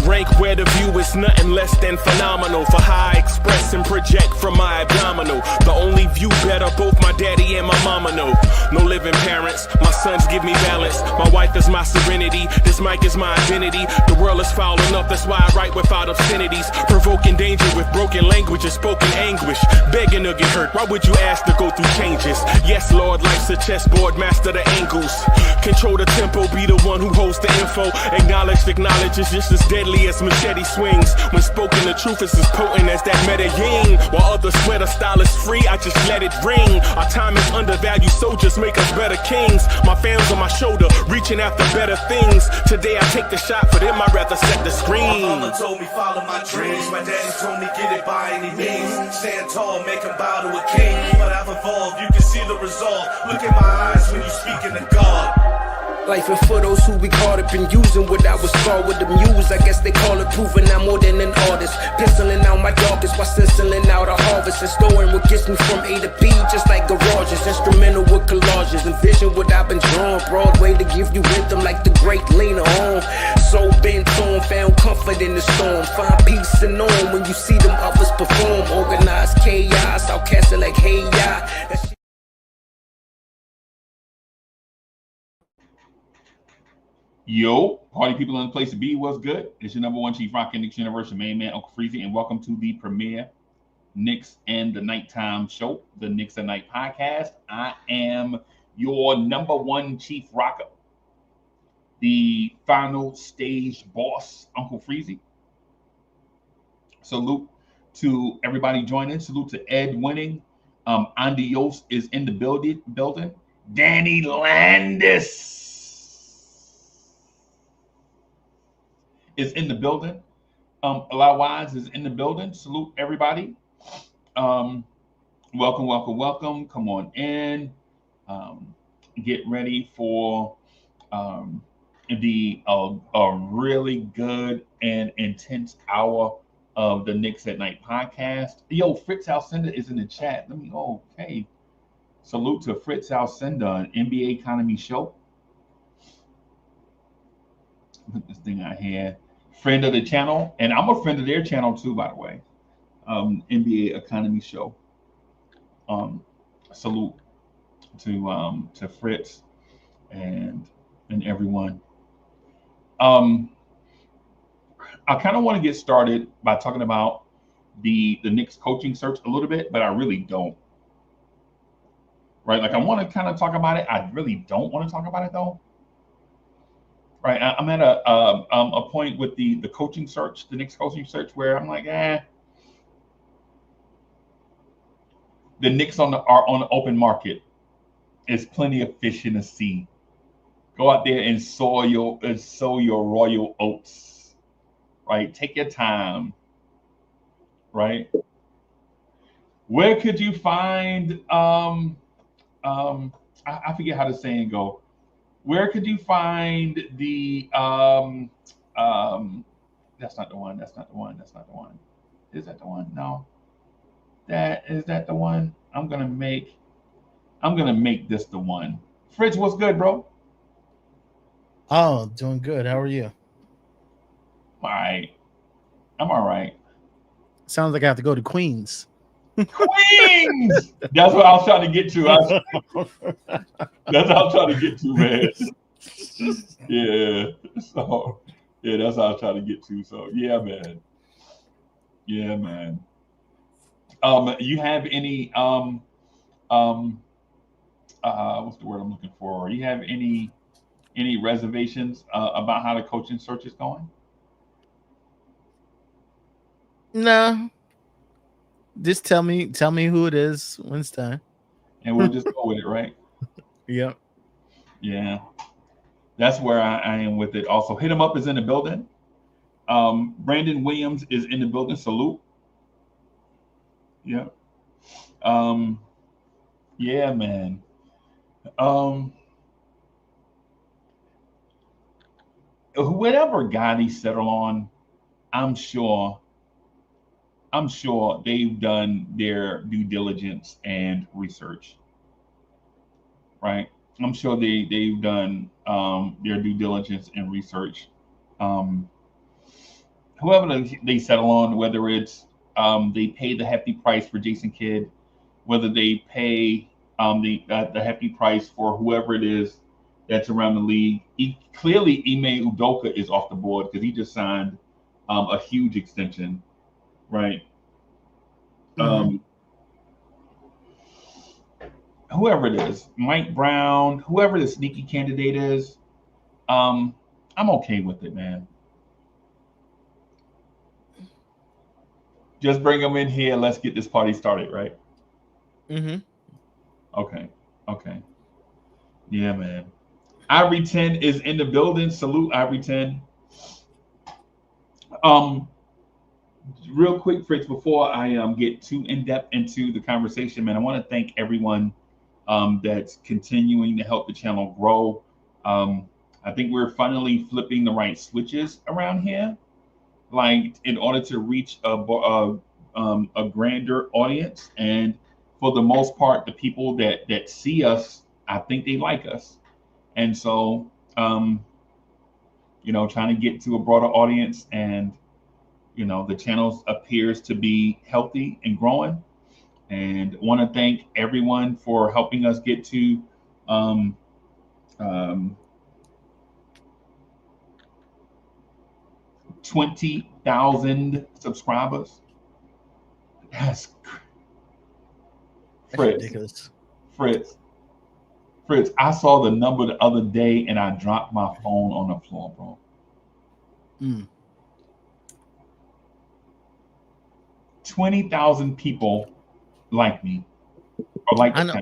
rank where the view is nothing less than phenomenal. For how I express and project from my abdominal. The only view better, both my daddy and my mama know. No living parents, my sons give me balance. My wife is my serenity, this mic is my identity. The world is foul enough, that's why I write without obscenities. Provoking danger with broken language and spoken anguish. Begging to get hurt, why would you ask to go through changes? Yes, Lord, life's a chessboard, master the angles. Control the tempo, be the one who holds the info. Acknowledge is just as deadly as machete swings. When spoken, the truth is as potent as that Medellin. While others swear the style is free, I just let it ring. Our time is undervalued, soldiers make us better kings. My fans on my shoulder, reaching after better things. Today I take the shot, for them I'd rather set the screen. My mama told me follow my dreams. My daddy told me get it by any means. Stand tall, make him bow to a king. But I've evolved, you can see the resolve. Look in my eyes when you speaking to God. Life and for those who be caught up in using what I was scarred with the muse. I guess they call it proving I'm more than an artist. Penciling out my darkest while stenciling out a harvest. And storing what gets me from A to B, just like garages. Instrumental with collages. Envision what I've been drawing. Broadway to give you rhythm like the great Lena Horne. So bent on, found comfort in the storm. Find peace and on when you see them others perform. Organized chaos, outcast it like hey ya. Yo, party people in the place to be, what's good? It's your number one Chief Rock and Knicks University main man, Uncle Freezy, and welcome to the premier Knicks and the Nighttime show, the Knicks at Night podcast. I am your number one Chief Rocker, the final stage boss, Uncle Freezy. Salute to everybody joining. Salute to Ed Winning. Andy Yost is in the building. Danny Landis is in the building. Wise is in the building. Salute everybody. Welcome. Come on in. Get ready for the a really good and intense hour of the Knicks at Night podcast. Yo, Fritz Alcindor is in the chat. Okay. Salute to Fritz Alcindor, an NBA Economy show. Put this thing out here. Friend of the channel, and I'm a friend of their channel too, by the way. NBA Economy show. Salute to Fritz and everyone. I kind of want to get started by talking about the Knicks coaching search a little bit, but I really don't. Right? Like I want to kind of talk about it. I really don't want to talk about it though. Right, I'm at a point with the coaching search, the Knicks coaching search, where I'm like, the Knicks are on the open market. There's plenty of fish in the sea. Go out there and sow your royal oats. Right, take your time. Right, where could you find? I forget how the saying go. Where could you find the that's not the one. Is that the one? No. Is that the one? I'm gonna make this the one. Fritz, what's good, bro? Oh, doing good. How are you? All right. I'm all right. Sounds like I have to go to Queens. Queens! That's what I was trying to get to. That's what I was trying to get to, man. Yeah. So, yeah, that's what I was trying to get to. So, yeah, man. You have any what's the word I'm looking for? You have any reservations about how the coaching search is going? No. Just tell me who it is when it's time. And we'll just go with it, right? Yep. Yeah. That's where I am with it. Also, Hit 'em Up is in the building. Brandon Williams is in the building. Salute. Yeah. Yeah, man. Whatever guy they settle on, I'm sure they've done their due diligence and research, right? I'm sure they've done their due diligence and research. whoever they settle on, whether it's they pay the hefty price for Jason Kidd, whether they pay the hefty price for whoever it is that's around the league. Clearly, Ime Udoka is off the board because he just signed a huge extension, right? Whoever it is, Mike Brown, whoever the sneaky candidate is, I'm okay with it, man. Just bring them in here. Let's get this party started, right? Okay. Yeah, man. Ivory 10 is in the building. Salute, Ivory 10. Real quick, Fritz, before I get too in-depth into the conversation, man, I want to thank everyone that's continuing to help the channel grow. I think we're finally flipping the right switches around here, like in order to reach a grander audience. And for the most part, the people that see us, I think they like us. And so, trying to get to a broader audience, and the channel appears to be healthy and growing. And want to thank everyone for helping us get to 20,000 subscribers. That's ridiculous. Fritz, I saw the number the other day and I dropped my phone on the floor, bro. 20,000 people like me. Or like I know.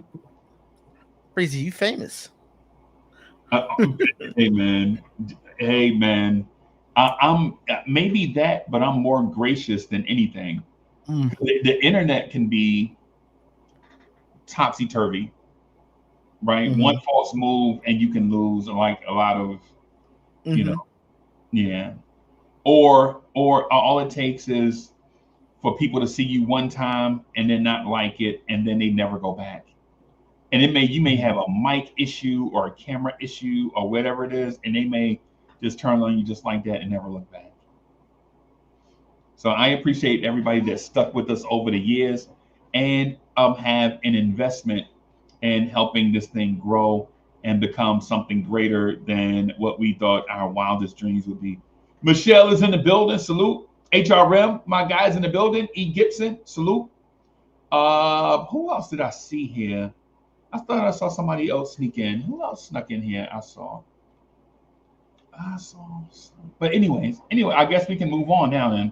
Crazy, you famous. Hey man. I'm maybe that, but I'm more gracious than anything. The internet can be topsy-turvy, right? One false move and you can lose like a lot of, yeah. Or all it takes is for people to see you one time and then not like it, and then they never go back. And you may have a mic issue or a camera issue or whatever it is, and they may just turn on you just like that and never look back. So I appreciate everybody that stuck with us over the years and have an investment in helping this thing grow and become something greater than what we thought our wildest dreams would be. Michelle is in the building. Salute. HRM, my guys in the building. E. Gibson, salute. Who else did I see here? I thought I saw somebody else sneak in. Who else snuck in here? I saw. But anyway, I guess we can move on now then.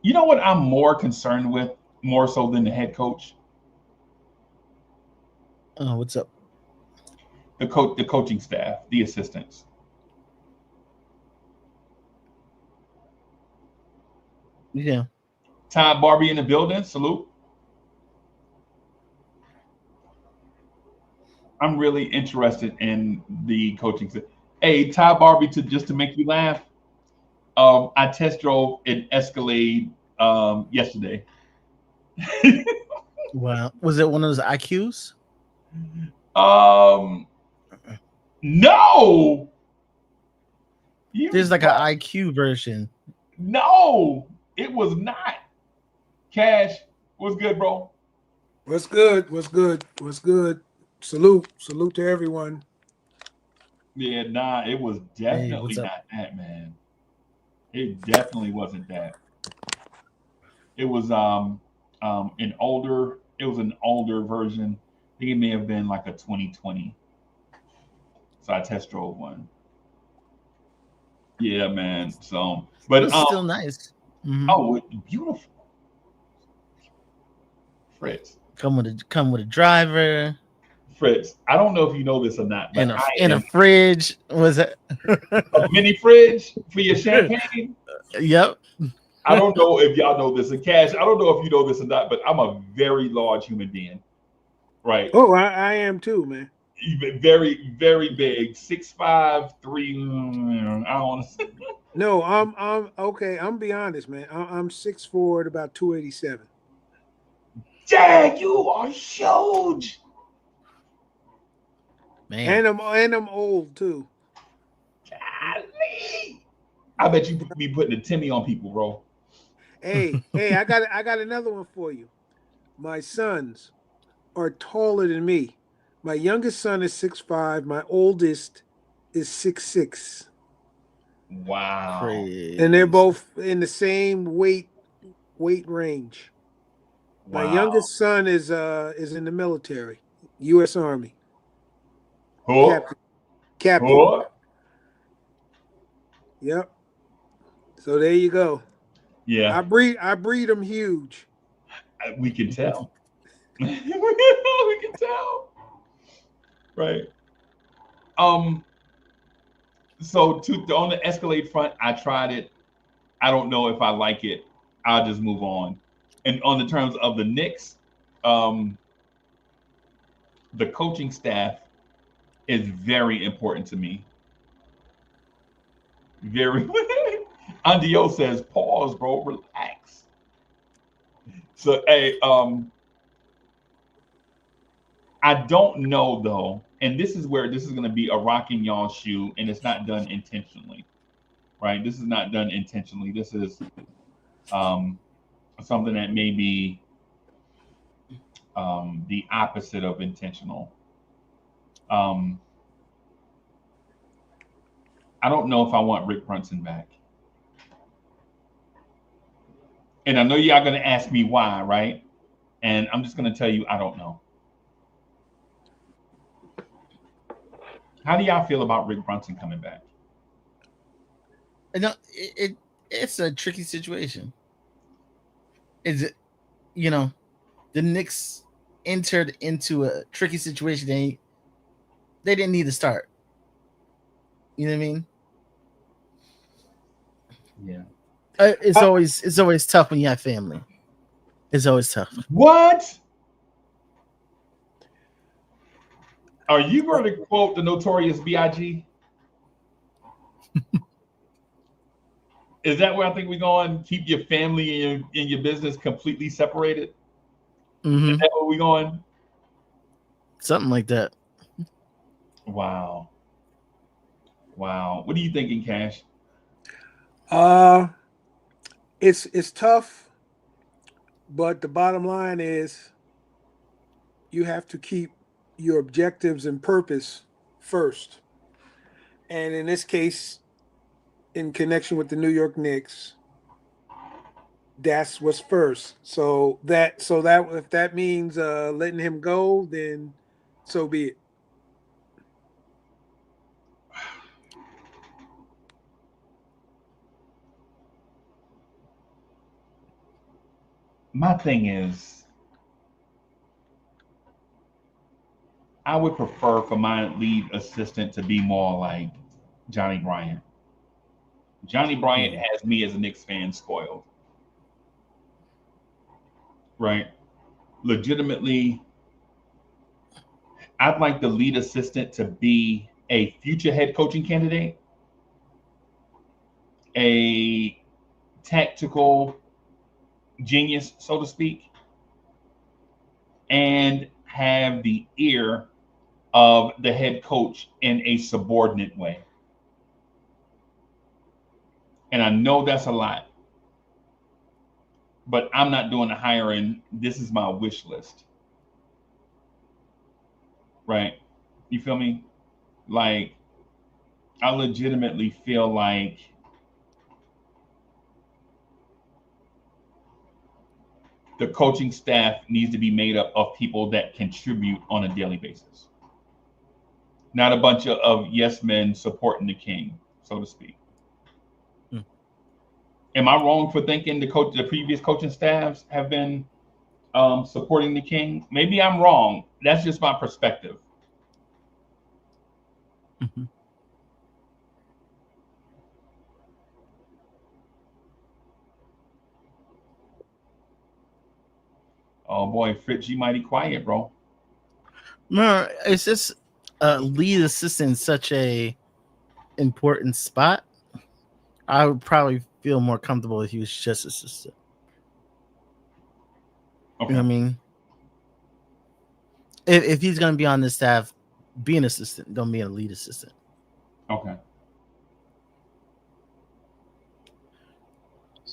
You know what I'm more concerned with, more so than the head coach? Oh, what's up? The coaching staff, the assistants. Yeah. Todd Barbie in the building. Salute. I'm really interested in the coaching staff. Hey, Todd Barbie, just to make you laugh, I test drove an Escalade yesterday. Wow. Was it one of those IQs? No. There's like an IQ version. No, it was not. Cash, what's good, bro? What's good? Salute to everyone. Yeah, nah, it was definitely not that, man. It definitely wasn't that. It was an older version. I think it may have been like a 2020. So I test drove one. Yeah, man. So, but it's still nice. Oh, beautiful. Fritz. Come with a driver. Fritz, I don't know if you know this or not, but in a fridge. Was it a mini fridge for your champagne? Yep. I don't know if y'all know this. And Cash, I don't know if you know this or not, but I'm a very large human being. Right. Oh, I am too, man. Very, very big. 6'5", 3. I don't want to. No, I'm okay. I'm be honest, man. I'm 6'4" at about 287. Dang, you are huge. Man. And I'm old too. Golly. I bet you be putting a Timmy on people, bro. Hey, I got another one for you. My sons are taller than me. My youngest son is 6'5". My oldest is 6'6", Wow. and they're Crazy. both in the same weight range. My Wow. youngest son is in the military, U.S. Army, Oh, captain. Captain. oh. Yep. So there you go. Yeah, I breed them huge. we can tell. We can tell. Right. Um. So on the Escalade front, I tried it. I don't know if I like it. I'll just move on. And on the terms of the Knicks, um, the coaching staff is very important to me. Very. Andio says, "Pause, bro. Relax." So, hey, I don't know though, and this is where this is going to be a rocking y'all shoe, and it's not done intentionally, right? This is not done intentionally. This is um, something that may be the opposite of intentional. Um, I don't know if I want Rick Brunson back, and I know y'all going to ask me why, right? And I'm just going to tell you, I don't know. How do y'all feel about Rick Brunson coming back? No, it's a tricky situation. Is it? You know, the Knicks entered into a tricky situation. They didn't need to start. You know what I mean? Yeah. It's always tough when you have family. It's always tough. What? Are you going to quote the Notorious B.I.G.? Is that where I think we're going? Keep your family and your business completely separated? Is Mm-hmm. that where we're going? Something like that. Wow. Wow. What are you thinking, Cash? Uh, it's tough, but the bottom line is you have to keep your objectives and purpose first. And in this case, in connection with the New York Knicks, that's what's first. So that if that means letting him go, then so be it. My thing is, I would prefer for my lead assistant to be more like Johnny Bryant. Johnny Bryant has me as a Knicks fan spoiled, right? Legitimately, I'd like the lead assistant to be a future head coaching candidate, a tactical genius, so to speak, and have the ear of the head coach in a subordinate way. And I know that's a lot, but I'm not doing the hiring. This is my wish list, right? You feel me? Like, I legitimately feel like the coaching staff needs to be made up of people that contribute on a daily basis, not a bunch of yes men supporting the king, so to speak. Am I wrong for thinking the previous coaching staffs have been supporting the king? Maybe I'm wrong. That's just my perspective. Mm-hmm. Oh boy, Fritz, you mighty quiet, bro. No, it's just lead assistant in such a important spot. I would probably feel more comfortable if he was just assistant. You know Okay. what I mean? If he's gonna be on the staff, be an assistant, don't be a lead assistant. Okay.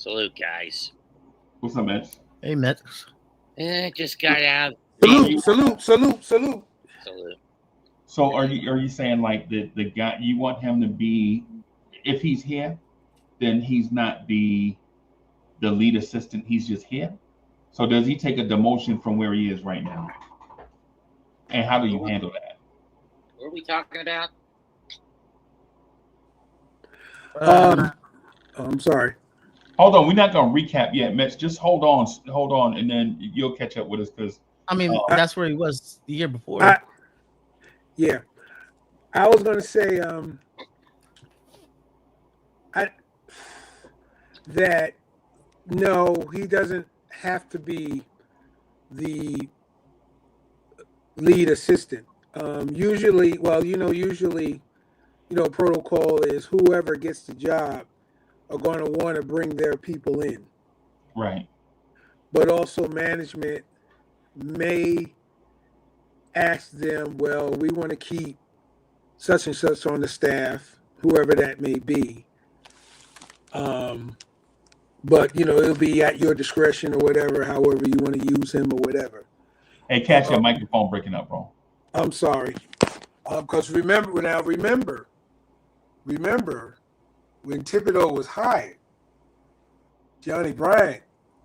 Salute, guys. What's up, man? Hey, Met. Just got out. Salute. Salute. So are you saying like the guy you want him to be, if he's here, then he's not the lead assistant, he's just here? So does he take a demotion from where he is right now? And how do you handle that? What are we talking about? I'm sorry. Hold on, we're not gonna recap yet, Mitch. Just hold on, and then you'll catch up with us because I mean, that's where he was the year before. Yeah, I was gonna say that no, he doesn't have to be the lead assistant. Usually, protocol is whoever gets the job are going to want to bring their people in. right. But also management may ask them, well, we want to keep such and such on the staff, whoever that may be. But it'll be at your discretion or whatever, however you want to use him or whatever. Hey, catch your microphone breaking up, bro. I'm sorry. Because remember when Thibodeau was hired, Johnny Bryant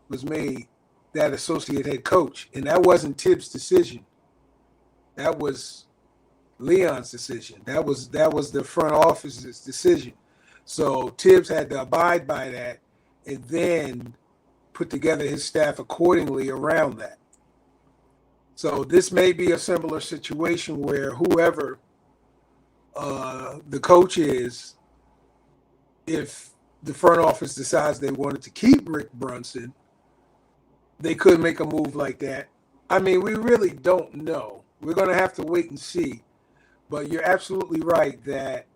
was made that associate head coach, and that wasn't Tibbs' decision. That was Leon's decision. That was the front office's decision. So Tibbs had to abide by that and then put together his staff accordingly around that. So this may be a similar situation where whoever the coach is, if the front office decides they wanted to keep Rick Brunson, they could make a move like that. I mean, we really don't know. We're going to have to wait and see. But you're absolutely right that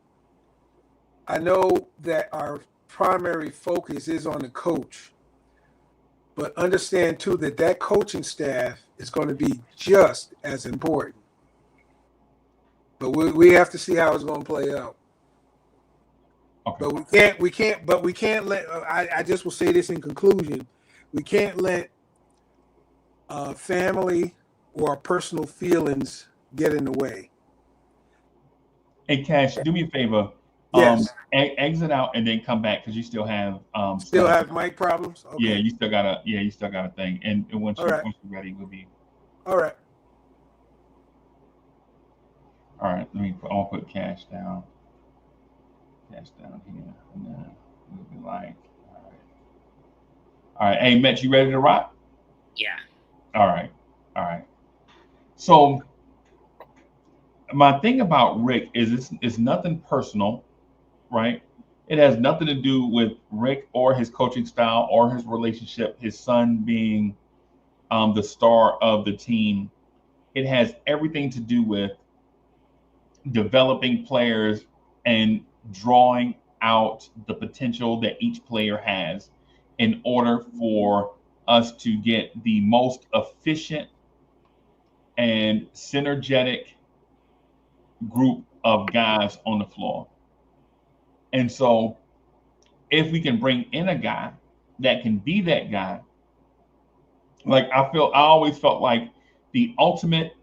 I know that our primary focus is on the coach. But understand, too, that coaching staff is going to be just as important. But we have to see how it's going to play out. Okay. But we can't let, I just will say this in conclusion, we can't let family or personal feelings get in the way. Hey, Cash, do me a favor. Yes. Exit out and then come back because you still have still have mic problems. Okay. Yeah, you still got a thing. And once you're ready, we'll be all right. All right. I'll put Cash down. Cash down here, and then we'll be like, all right. Hey, Mitch, you ready to rock? Yeah. All right. So my thing about Rick is it's nothing personal, right? It has nothing to do with Rick or his coaching style or his relationship, his son being the star of the team. It has everything to do with developing players and drawing out the potential that each player has in order for us to get the most efficient and synergetic group of guys on the floor. And so if we can bring in a guy that can be that guy, like I always felt like the ultimate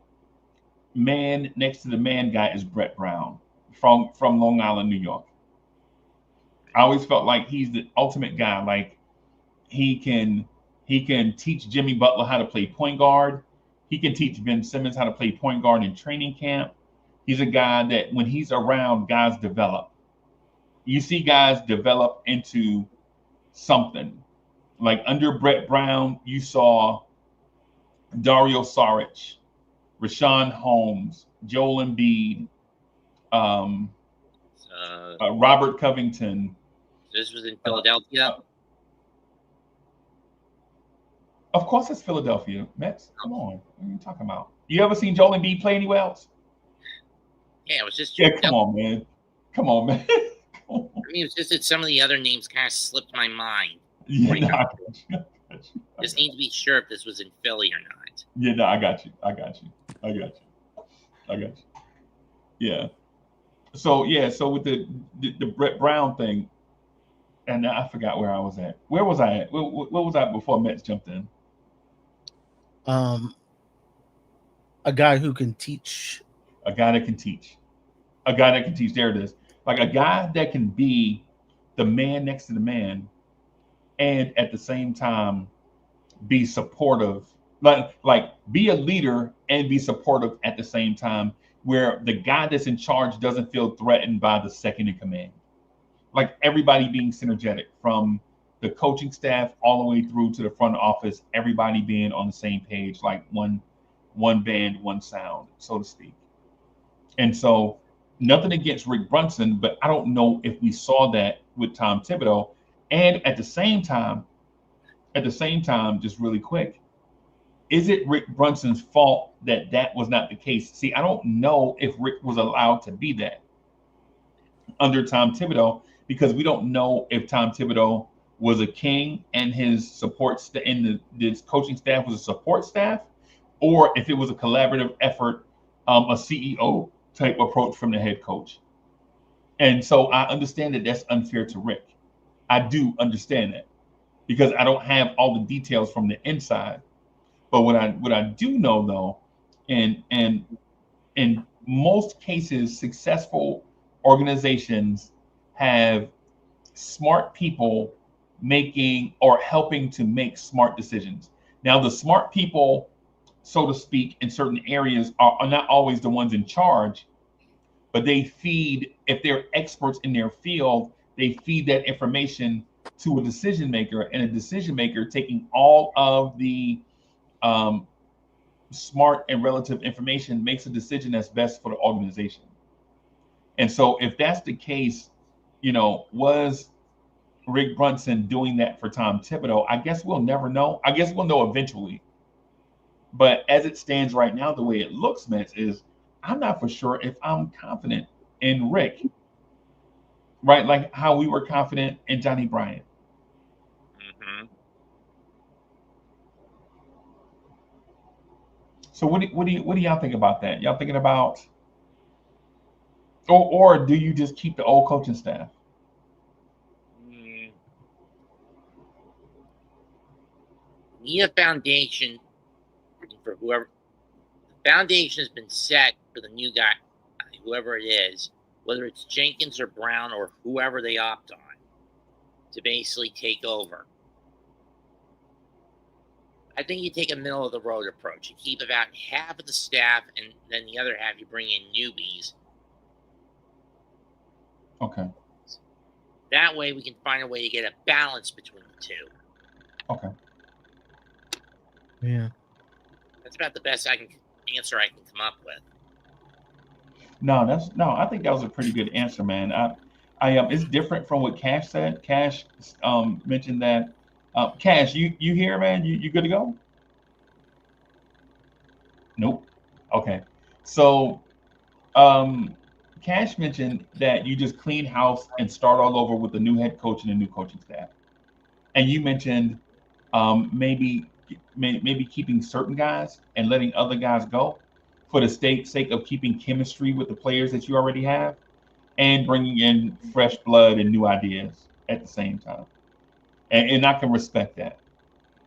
man next to the man guy is Brett Brown from Long Island, New York. I always felt like he's the ultimate guy. Like he can teach Jimmy Butler how to play point guard. He can teach Ben Simmons how to play point guard in training camp. He's a guy that when he's around, guys develop. You see guys develop into something. Like under Brett Brown, you saw Dario Saric, Rashawn Holmes, Joel Embiid, Robert Covington. This was in Philadelphia. Of course, it's Philadelphia Mets. Come on, what are you talking about? You ever seen Joel Embiid play anywhere else? Yeah, it was just. Yeah, come on, man. I mean, it was just that some of the other names kind of slipped my mind. Yeah, Right no, now. I got you. Just need to be sure if this was in Philly or not. Yeah, no, I got you. Yeah. So with the Brett Brown thing, and I forgot where I was at. Where was I at? Where was I before Mets jumped in? A guy who can teach. A guy that can teach. A guy that can teach. There it is. Like a guy that can be the man next to the man, and at the same time be supportive. Like be a leader and be supportive at the same time, where the guy that's in charge doesn't feel threatened by the second in command. Like everybody being synergetic from the coaching staff all the way through to the front office, everybody being on the same page, like one band, one sound, so to speak. And so nothing against Rick Brunson, but I don't know if we saw that with Tom Thibodeau. And at the same time, just really quick, is it Rick Brunson's fault that that was not the case? See, I don't know if Rick was allowed to be that under Tom Thibodeau, because we don't know if Tom Thibodeau was a king and his support and his coaching staff was a support staff, or if it was a collaborative effort, a CEO type approach from the head coach. And so I understand that that's unfair to Rick. I do understand that because I don't have all the details from the inside. But what I do know though, and in most cases, successful organizations have smart people making or helping to make smart decisions. Now, the smart people, so to speak, in certain areas are not always the ones in charge, but they feed, if they're experts in their field, they feed that information to a decision maker, and a decision maker taking all of the smart and relative information makes a decision that's best for the organization. And so if that's the case, was Rick Brunson doing that for Tom Thibodeau? I guess we'll never know. I guess we'll know eventually. But as it stands right now, the way it looks, Mitch, is I'm not for sure if I'm confident in Rick, right? Like how we were confident in Johnny Bryant. Mm-hmm. So what do y'all think about that? Y'all thinking about, or do you just keep the old coaching staff? Need a foundation for whoever. The foundation has been set for the new guy, whoever it is, whether it's Jenkins or Brown or whoever they opt on, to basically take over. I think you take a middle of the road approach. You keep about half of the staff, and then the other half you bring in newbies. Okay. That way we can find a way to get a balance between the two. Okay. Yeah. That's about the best answer I can come up with. No, I think that was a pretty good answer, man. It's different from what Cash said. Cash mentioned that. Cash, you here, man? You good to go? Nope. Okay. So, Cash mentioned that you just clean house and start all over with a new head coach and a new coaching staff. And you mentioned maybe keeping certain guys and letting other guys go for the sake of keeping chemistry with the players that you already have and bringing in fresh blood and new ideas at the same time. And I can respect that,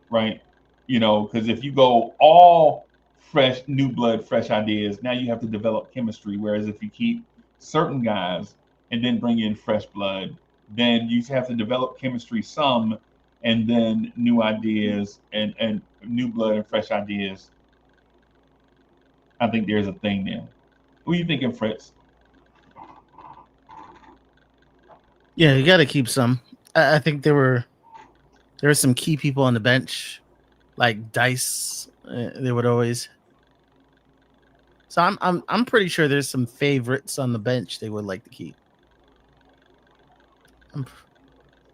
right? Because if you go all fresh, new blood, fresh ideas, now you have to develop chemistry. Whereas if you keep certain guys and then bring in fresh blood, then you have to develop chemistry some, and then new ideas and new blood and fresh ideas. I think there's a thing there. What are you thinking, Fritz? Yeah, you got to keep some. I think there were some key people on the bench, like Dice. They would always. So I'm pretty sure there's some favorites on the bench they would like to keep.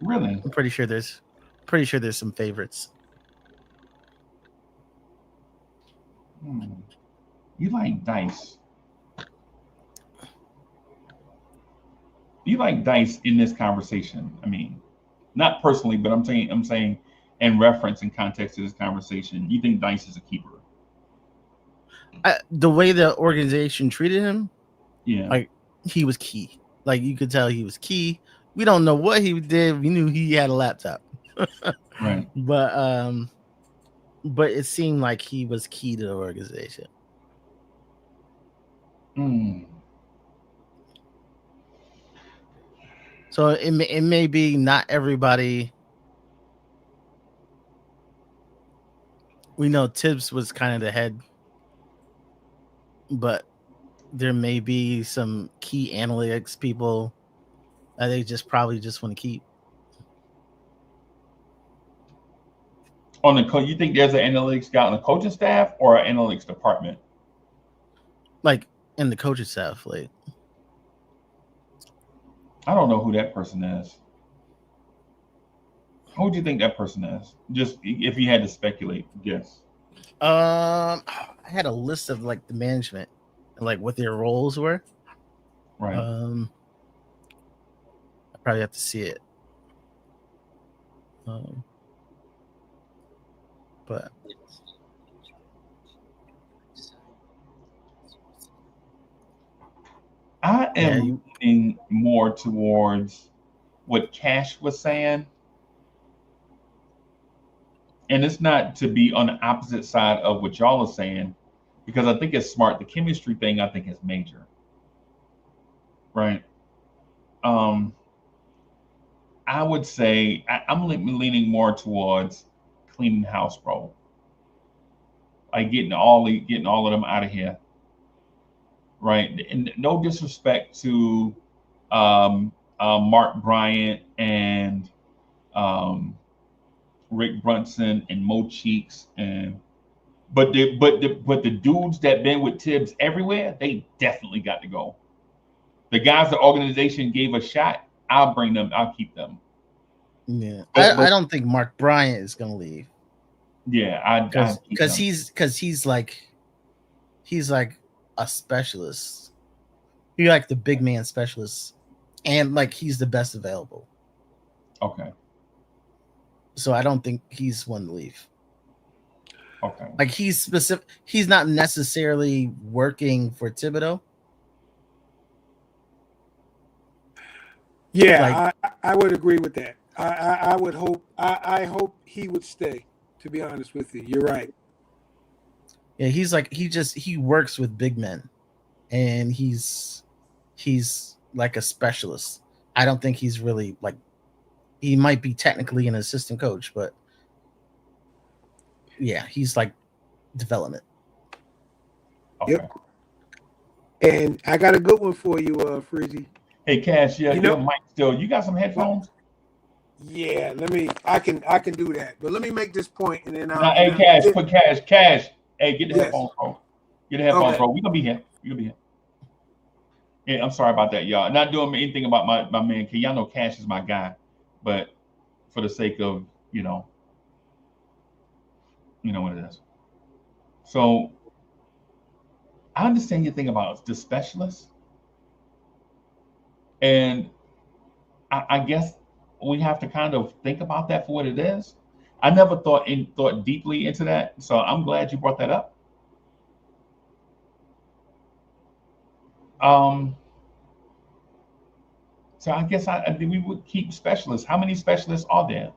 Really? I'm pretty sure there's some favorites. You like Dice. You like Dice in this conversation. I mean, not personally, but I'm saying in reference and context to this conversation, you think Dice is a keeper. The way the organization treated him, yeah, like he was key. Like you could tell he was key. we don't know what he did. We knew he had a laptop, Right. but it seemed like he was key to the organization. Mm. So it may be not everybody. We know Tibbs was kind of the head, but there may be some key analytics people that they just probably just want to keep. On the you think there's an analytics guy on the coaching staff or an analytics department? Like in the coaching staff, like I don't know who that person is. Who do you think that person is? Just if you had to speculate, guess. I had a list of like the management and like what their roles were. Right. I probably have to see it. But I am yeah, leaning more towards what Cash was saying. And it's not to be on the opposite side of what y'all are saying, because I think it's smart. The chemistry thing, I think, is major. Right. I would say I'm leaning more towards cleaning house, bro. Like getting all of them out of here. Right. And no disrespect to Mark Bryant and Rick Brunson and Mo Cheeks but the dudes that been with Tibbs everywhere, they definitely got to go. The guys the organization gave a shot, I'll bring them, I'll keep them. yeah. But I don't think Mark Bryant is gonna leave. Yeah, because he's like a specialist. He's like the big man specialist, and like he's the best available. Okay. So I don't think he's one to leave. Okay. Like he's specific. He's not necessarily working for Thibodeau. Yeah, I would agree with that. I would hope. I hope he would stay. To be honest with you, you're right. Yeah, he's like he works with big men, and he's like a specialist. I don't think he's really like, he might be technically an assistant coach, but yeah, he's like development. Okay. Yep. And I got a good one for you, Freezy. Hey, Cash, your mic still. You got some headphones? Yeah, I can do that. But let me make this point, and then Nah, hey, Cash. Hey, get the headphones, bro. Get the headphones, bro. We're gonna be here. Yeah, I'm sorry about that, y'all. Not doing anything about my man. Cause y'all know Cash is my guy, but for the sake of you know what it is. So I understand your thing about the specialists, and I guess we have to kind of think about that for what it is. I never thought deeply into that, so I'm glad you brought that up. So I guess I we would keep specialists. How many specialists are there?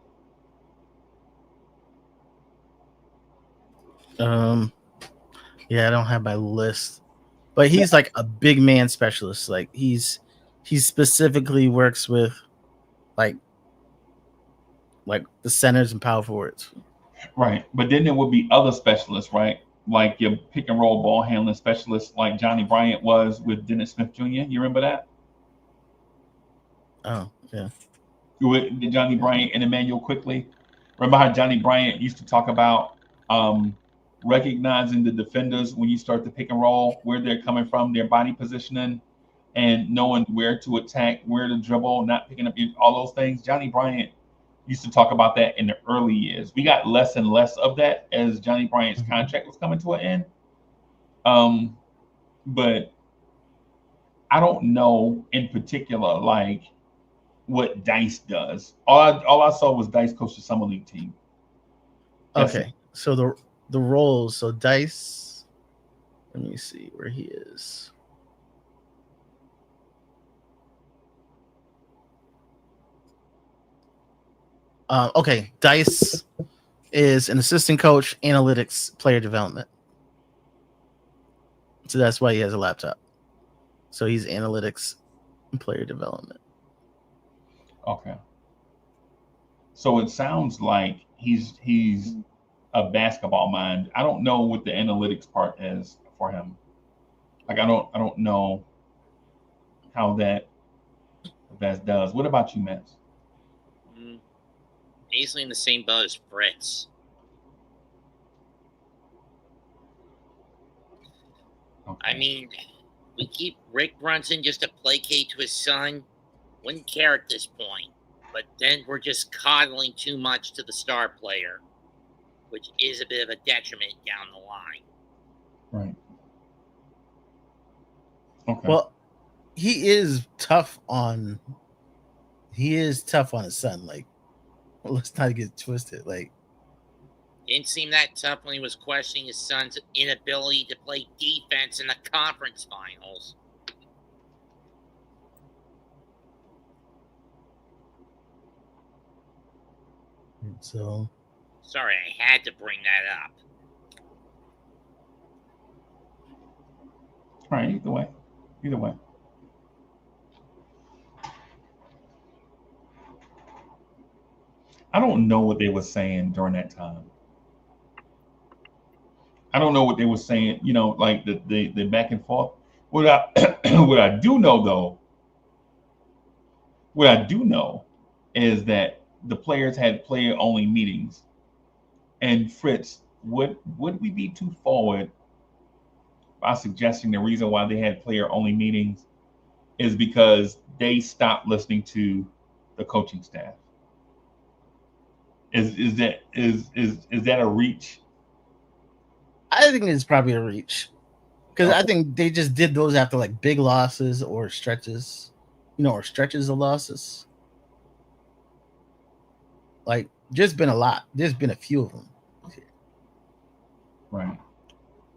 Yeah, I don't have my list, but he's like a big man specialist. Like he specifically works with like the centers and power forwards. Right, but then there would be other specialists, right? Like your pick and roll ball handling specialist, like Johnny Bryant was with Dennis Smith Jr. You remember that? Oh yeah. With Johnny Bryant and Emmanuel Quickly. Remember how Johnny Bryant used to talk about recognizing the defenders when you start to pick and roll, where they're coming from, their body positioning, and knowing where to attack, where to dribble, not picking up all those things. Johnny Bryant used to talk about that in the early years. We got less and less of that as Johnny Bryant's contract was coming to an end. But I don't know in particular, like what Dice does. All I saw was Dice coach the summer league team. That's okay, so the roles. So Dice. Let me see where he is. Okay, Dice is an assistant coach, analytics, player development. So that's why he has a laptop. So he's analytics and player development. Okay. So it sounds like he's a basketball mind. I don't know what the analytics part is for him. Like I don't know how that does. What about you, Matt? Basically in the same boat as Fritz. Okay. I mean, we keep Rick Brunson just to placate to his son. Wouldn't care at this point. But then we're just coddling too much to the star player, which is a bit of a detriment down the line. Right. Okay. Well, he is tough on his son. Like, let's not get twisted. Like, Didn't seem that tough when he was questioning his son's inability to play defense in the conference finals. so Sorry, I had to bring that up. All right. Either way. I don't know what they were saying during that time. I don't know what they were saying. You know, like the back and forth. What I do know though. What I do know is that the players had player only meetings. And Fritz, would we be too forward by suggesting the reason why they had player only meetings is because they stopped listening to the coaching staff? Is that a reach? I think it's probably a reach because I think they just did those after like big losses or stretches, or stretches of losses. Like, there's been a lot. There's been a few of them. Right.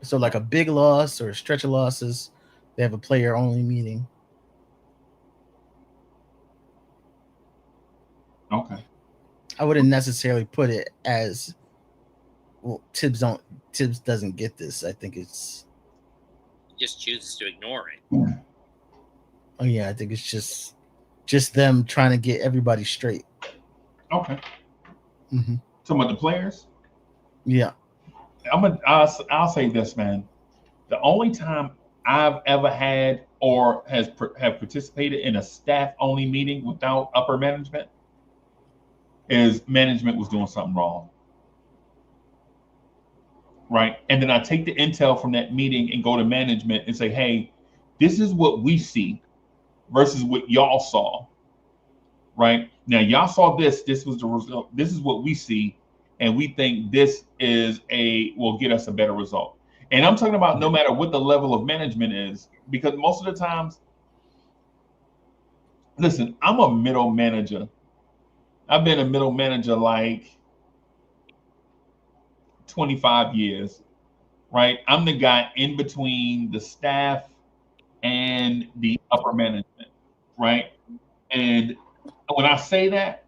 So like a big loss or a stretch of losses, they have a player only meeting. Okay. I wouldn't necessarily put it as, well, Tibbs doesn't get this. I think it's He just chooses to ignore it. Oh yeah, I think it's just them trying to get everybody straight. Okay. Mm-hmm. Talking about the players? Yeah. I'll say this, man. The only time I've ever had or have participated in a staff only meeting without upper management is management was doing something wrong. Right. And then I take the intel from that meeting and go to management and say, hey, this is what we see versus what y'all saw. Right. Now, y'all saw this was the result. This is what we see. And we think this will get us a better result. And I'm talking about no matter what the level of management is, because most of the times, listen, I'm a middle manager. I've been a middle manager like 25 years, right? I'm the guy in between the staff and the upper management, right? And when I say that,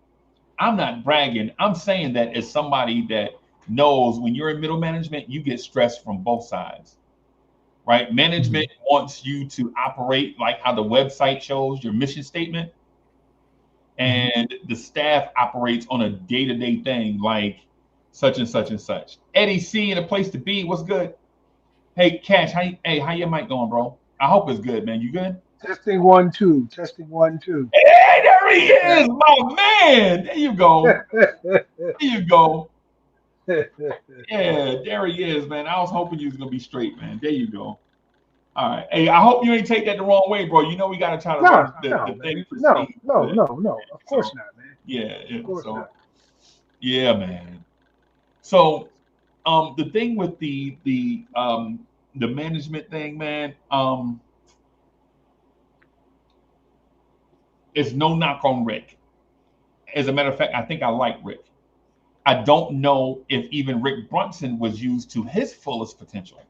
I'm not bragging. I'm saying that as somebody that knows when you're in middle management, you get stressed from both sides, right? Management wants you to operate like how the website shows your mission statement. And the staff operates on a day-to-day thing like such and such and such. Eddie C in a place to be. What's good? Hey, Cash, how your mic going, bro? I hope it's good, man. You good? Testing 1 2. Testing 1 2. Hey, there he is, my man. There you go. There you go. Yeah, there he is, man. I was hoping you was gonna be straight, man. There you go. All right. Hey, I hope you ain't take that the wrong way, bro. You know we gotta try to run the thing. No. Of course not, man. Yeah. Of course not. Yeah, man. So, the thing with the management thing, man, it's no knock on Rick. As a matter of fact, I think I like Rick. I don't know if even Rick Brunson was used to his fullest potential,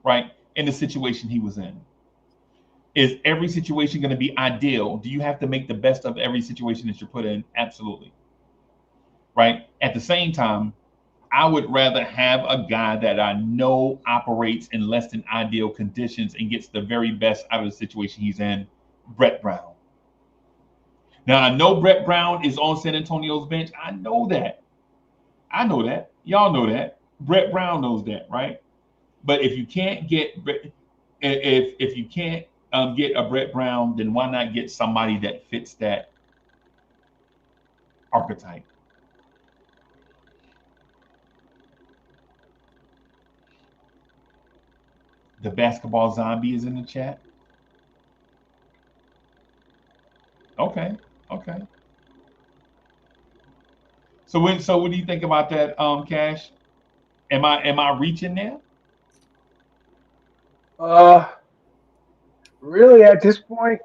right? In the situation he was in. Is every situation going to be ideal? Do you have to make the best of every situation that you're put in? Absolutely. right? At the same time, I would rather have a guy that I know operates in less than ideal conditions and gets the very best out of the situation he's in, Brett Brown. Now, I know Brett Brown is on San Antonio's bench. I know that. I know that. Y'all know that. Brett Brown knows that, right? But if you can't get if you can't get a Brett Brown, then why not get somebody that fits that archetype? The basketball zombie is in the chat. Okay, okay. So what do you think about that, Cash? Am I reaching there? Really, at this point,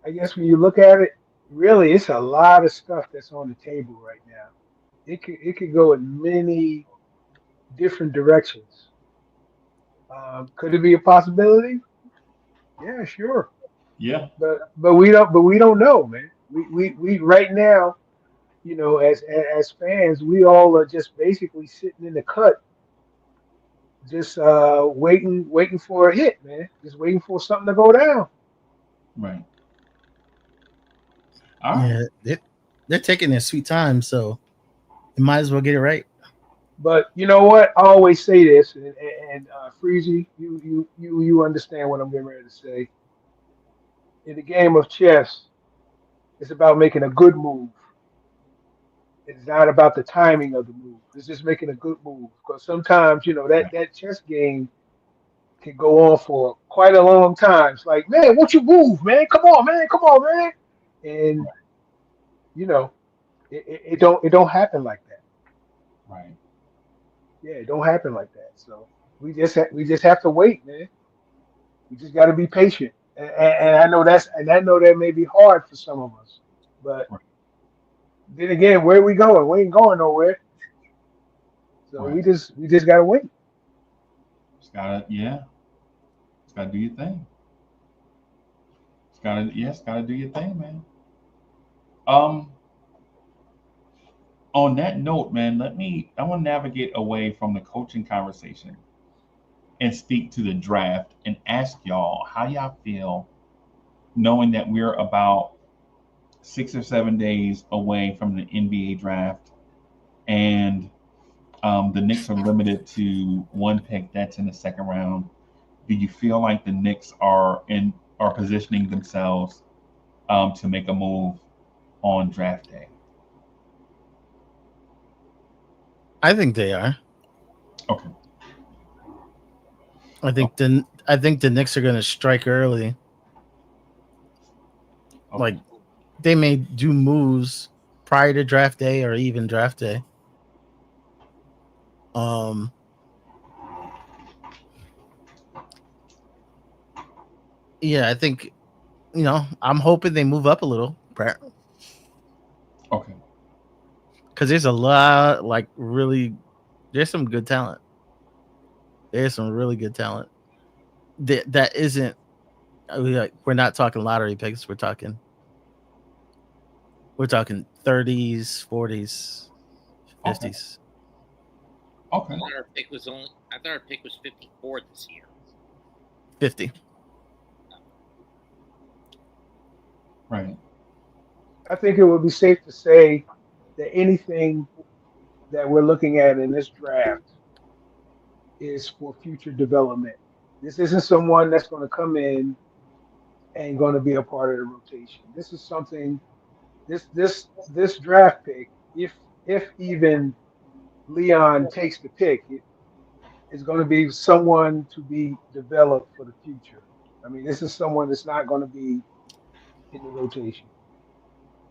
I guess when you look at it, really, it's a lot of stuff that's on the table right now. It could go in many different directions. Could it be a possibility? Yeah, sure. Yeah, But we don't know, man. We right now, as fans, we all are just basically sitting in the cut, just waiting for a hit, man. Just waiting for something to go down. right. All right. Yeah, they're taking their sweet time, so they might as well get it right. But you know what? I always say this, and Freezy, you understand what I'm getting ready to say. In the game of chess, it's about making a good move. It's not about the timing of the move. It's just making a good move. Because sometimes, that Right. that chess game can go on for quite a long time. It's like, man, what you move, man? Come on, man. Come on, man. And you know, it don't happen like that. Right. Yeah, it don't happen like that. So we just have to wait, man. We just got to be patient. And I know that may be hard for some of us, but Right. then again, where are we going? We ain't going nowhere. So we Right. just got to wait. It's gotta, yeah. It's gotta do your thing. It's gotta do your thing, man. Um, on that note, man, I want to navigate away from the coaching conversation and speak to the draft and ask y'all how y'all feel knowing that we're about 6 or 7 days away from the NBA draft and the Knicks are limited to one pick that's in the second round. Do you feel like the Knicks are positioning themselves to make a move on draft day? I think they are. Okay. I think the Knicks are going to strike early. Okay. Like they may do moves prior to draft day or even draft day. Um, yeah, I think I'm hoping they move up a little Okay. because there's a lot there's some good talent. There's some really good talent that isn't. We're not talking lottery picks. We're talking 30s, 40s, Okay. 50s. Okay. I thought our pick was 54 this year. 50. Right. I think it would be safe to say that anything that we're looking at in this draft is for future development. This isn't someone that's going to come in and going to be a part of the rotation. This is something. This draft pick, if even Leon takes the pick, it's going to be someone to be developed for the future. I mean, this is someone that's not going to be in the rotation.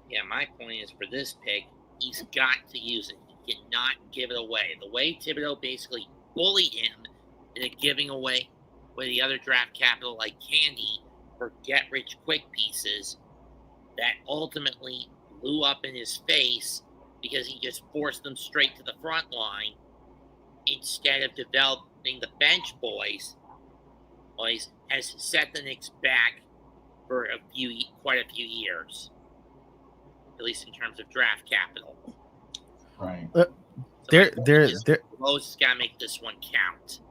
Yeah, my point is for this pick, he's got to use it. He cannot give it away. The way Thibodeau basically bullied him into giving away the other draft capital like candy for get-rich-quick pieces, that ultimately blew up in his face because he just forced them straight to the front line instead of developing the bench boys has set the Knicks back for quite a few years, at least in terms of draft capital. Right. They're Lowe's got to make this one count.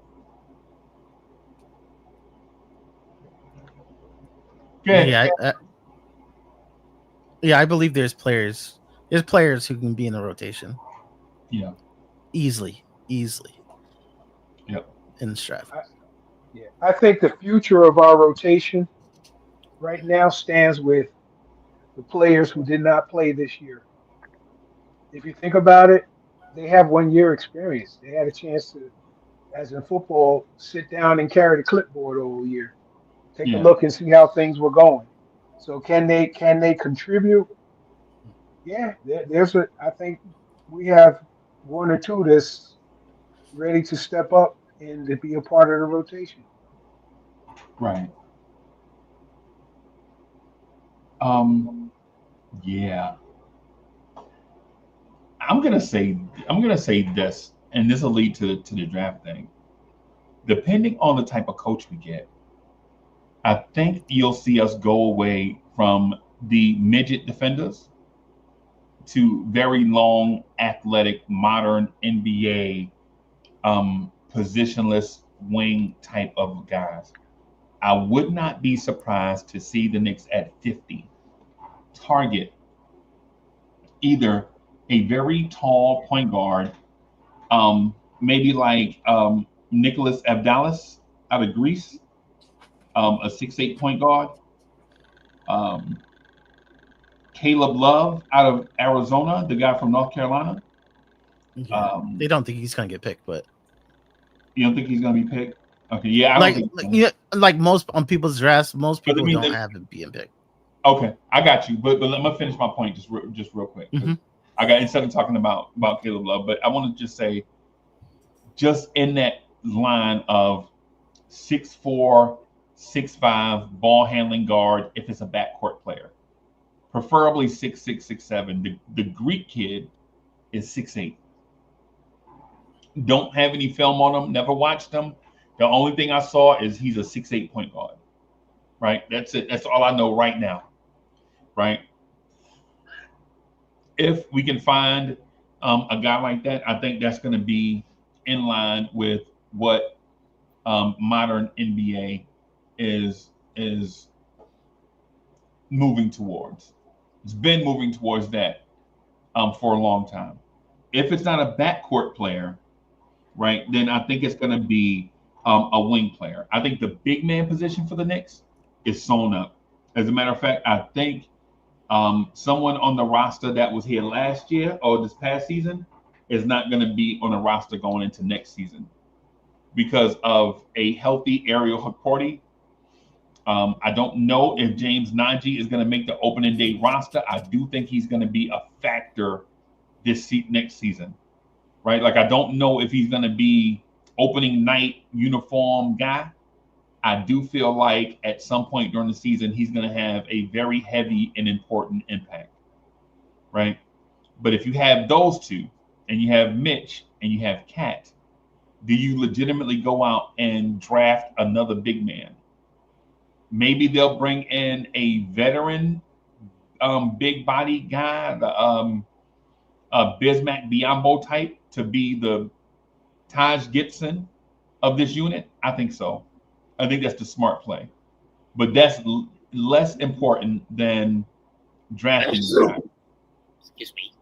Good. Yeah, I believe there's players. There's players who can be in the rotation. Yeah. Easily. Yep. In the draft. I think the future of our rotation right now stands with the players who did not play this year. If you think about it, they have 1 year experience. They had a chance to, as in football, sit down and carry the clipboard all year. Take a Yeah. look and see how things were going. So can they contribute? Yeah, there's a. I think we have one or two that's ready to step up and to be a part of the rotation. Right. Yeah. I'm gonna say this, and this will lead to the draft thing. Depending on the type of coach we get, I think you'll see us go away from the midget defenders to very long, athletic, modern NBA positionless wing type of guys. I would not be surprised to see the Knicks at 50 target either a very tall point guard, maybe like Nicholas Abdalis out of Greece, a 6'8" point guard. Um, Caleb Love out of Arizona, the guy from North Carolina. Yeah. They don't think he's gonna get picked, but You don't think he's going to be picked? Okay, yeah, I like, don't think. like most on people's drafts, most But I people mean, don't have him being picked. Okay, I got you. But let me finish my point just real quick. Mhm. I got instead of talking about Caleb Love, but I want to just say, just in that line of 6'4", 6'5", ball handling guard, if it's a backcourt player, preferably 6'6", 6'7". The Greek kid is 6'8". Don't have any film on him. Never watched him. The only thing I saw is he's a 6'8" point guard. Right. That's it. That's all I know right now. Right. If we can find a guy like that, I think that's going to be in line with what modern NBA is moving towards. It's been moving towards that for a long time. If it's not a backcourt player, right, then I think it's going to be a wing player. I think the big man position for the Knicks is sewn up. As a matter of fact, I think someone on the roster that was here last year or this past season is not going to be on the roster going into next season because of a healthy Ariel Hakordi. I don't know if James Najee is going to make the opening day roster. I do think he's going to be a factor next season, right? Like, I don't know if he's going to be opening night uniform guy. I do feel like at some point during the season, he's going to have a very heavy and important impact, right? But if you have those two and you have Mitch and you have Cat, do you legitimately go out and draft another big man? Maybe they'll bring in a veteran big body guy, the Bismack Biyombo type to be the Taj Gibson of this unit. I think so. I think that's the smart play. But that's less important than drafting the guy. Excuse me.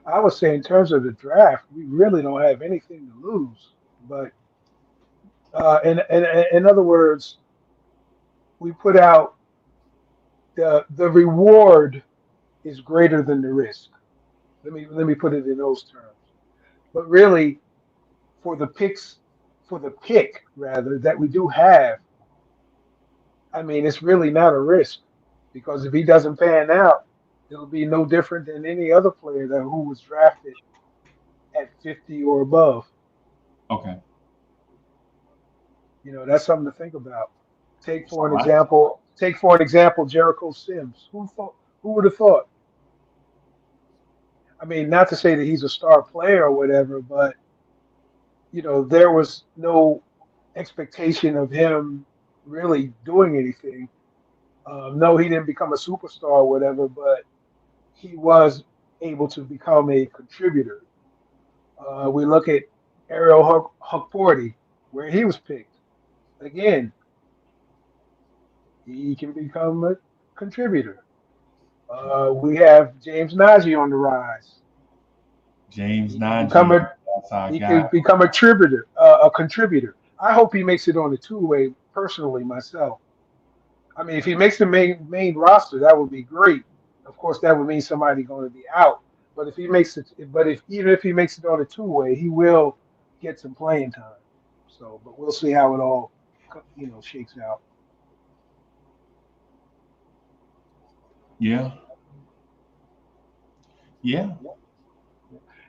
I would say in terms of the draft, we really don't have anything to lose. But in other words, we put out the reward is greater than the risk. Let me put it in those terms. But really, for the pick rather that we do have, I mean, it's really not a risk because if he doesn't pan out, it'll be no different than any other player who was drafted at 50 or above. Okay. You know, that's something to think about. Take for an All right. example, Jericho Sims. Who would have thought? I mean, not to say that he's a star player or whatever, but you know, there was no expectation of him really doing anything. No, he didn't become a superstar or whatever, but he was able to become a contributor. We look at Ariel Hukporti, where he was picked. Again, he can become a contributor. We have James Najee on the rise. James He can become Najee, a that's our he guy. can become a contributor. I hope he makes it on the two-way. Personally, myself. I mean, if he makes the main roster, that would be great. Of course, that would mean somebody going to be out. But if he makes it, but if even if he makes it on a two-way, he will get some playing time. So, but we'll see how it all, shakes out. Yeah, yeah,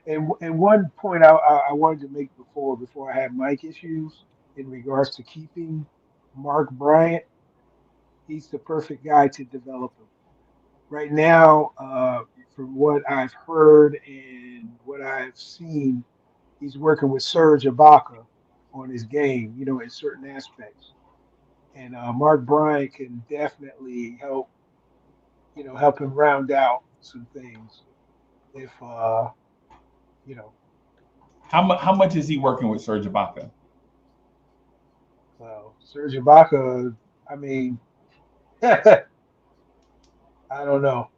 And one point I wanted to make before I had mic issues in regards to keeping Mark Bryant, he's the perfect guy to develop him. Right now, from what I've heard and what I've seen, he's working with Serge Ibaka on his game, in certain aspects. And Mark Bryant can definitely help him round out some things. If you know, how much is he working with Serge Ibaka? Serge Ibaka, I mean, I don't know.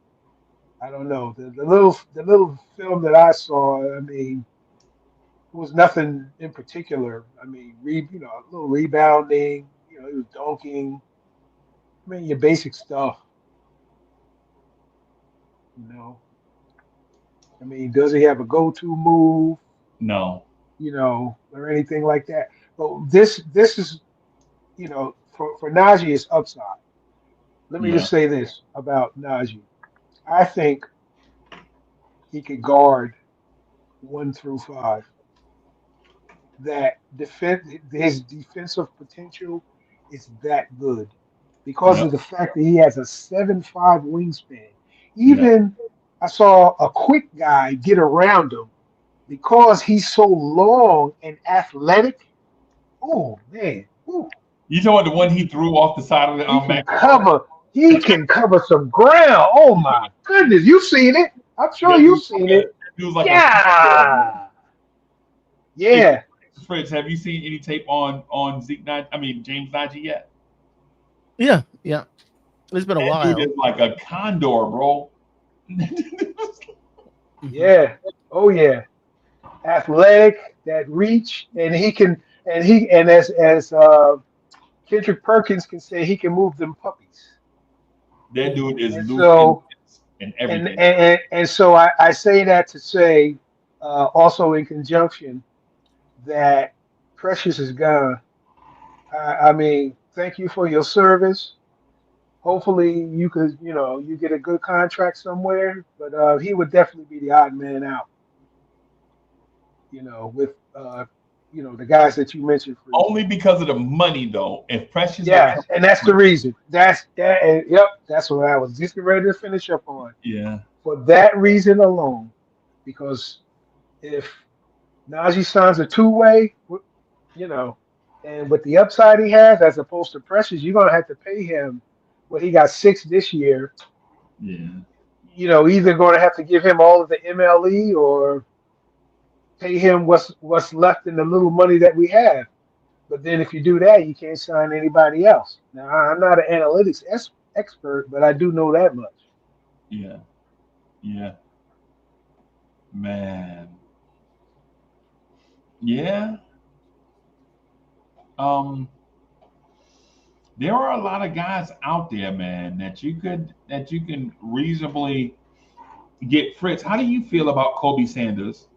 I don't know. The little film that I saw, I mean, it was nothing in particular. I mean, a little rebounding. He was dunking. I mean, your basic stuff. You know, I mean, does he have a go-to move? No. Or anything like that? But this is, for Najee, it's upside. Let me Yeah. just say this about Najee. I think he could guard 1 through 5. That his defensive potential is that good because Yep. of the fact that he has a 7'5" wingspan. Yep. Even I saw a quick guy get around him because he's so long and athletic. Oh man, ooh, You talking about the one he threw off the side of the he can backboard? cover. He can cover some ground. Oh my goodness, you've seen it. I'm sure That you've dude, seen it. he was like a condor. Yeah, Hey, yeah. Fritz, have you seen any tape on Zeke Najee? I mean James Najee yet? Yeah, yeah. It's been a That dude while. is like a condor, bro. Yeah. Oh yeah. Athletic, that reach, and he can and as Kendrick Perkins can say, he can move them puppies. That dude is And loose in so and and everything. and so I say that to say also in conjunction that Precious is gone. I mean, thank you for your service. Hopefully you could, you get a good contract somewhere, but he would definitely be the odd man out, with the guys that you mentioned, Freeze. Only because of the money, though. If Precious would Yeah, come, and that's the reason. Yep, that's what I was just ready to finish up on. yeah, For that reason alone, because if Najee signs a two-way, you know, and with the upside he has as opposed to Precious, you're gonna have to pay him. Well, he got 6 this year. yeah, Either going to have to give him all of the MLE or pay him what's left in the little money that we have. But then if you do that, you can't sign anybody else. Now, I'm not an analytics expert, but I do know that much. yeah, yeah, man, yeah. Um, there are a lot of guys out there, man, that you can reasonably get. Fritz, how do you feel about Kobe Sanders?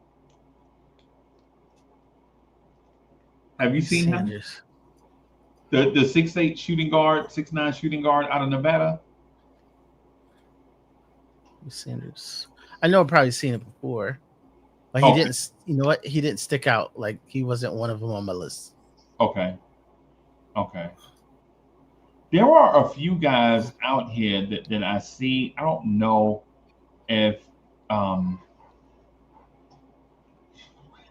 Have you seen him? Sanders. The 6'8" shooting guard, 6'9" shooting guard out of Nevada. Sanders. I know I've probably seen it before, but he Okay. didn't. You know what? He didn't stick out. Like he wasn't one of them on my list. Okay. Okay. There are a few guys out here that I see. I don't know if um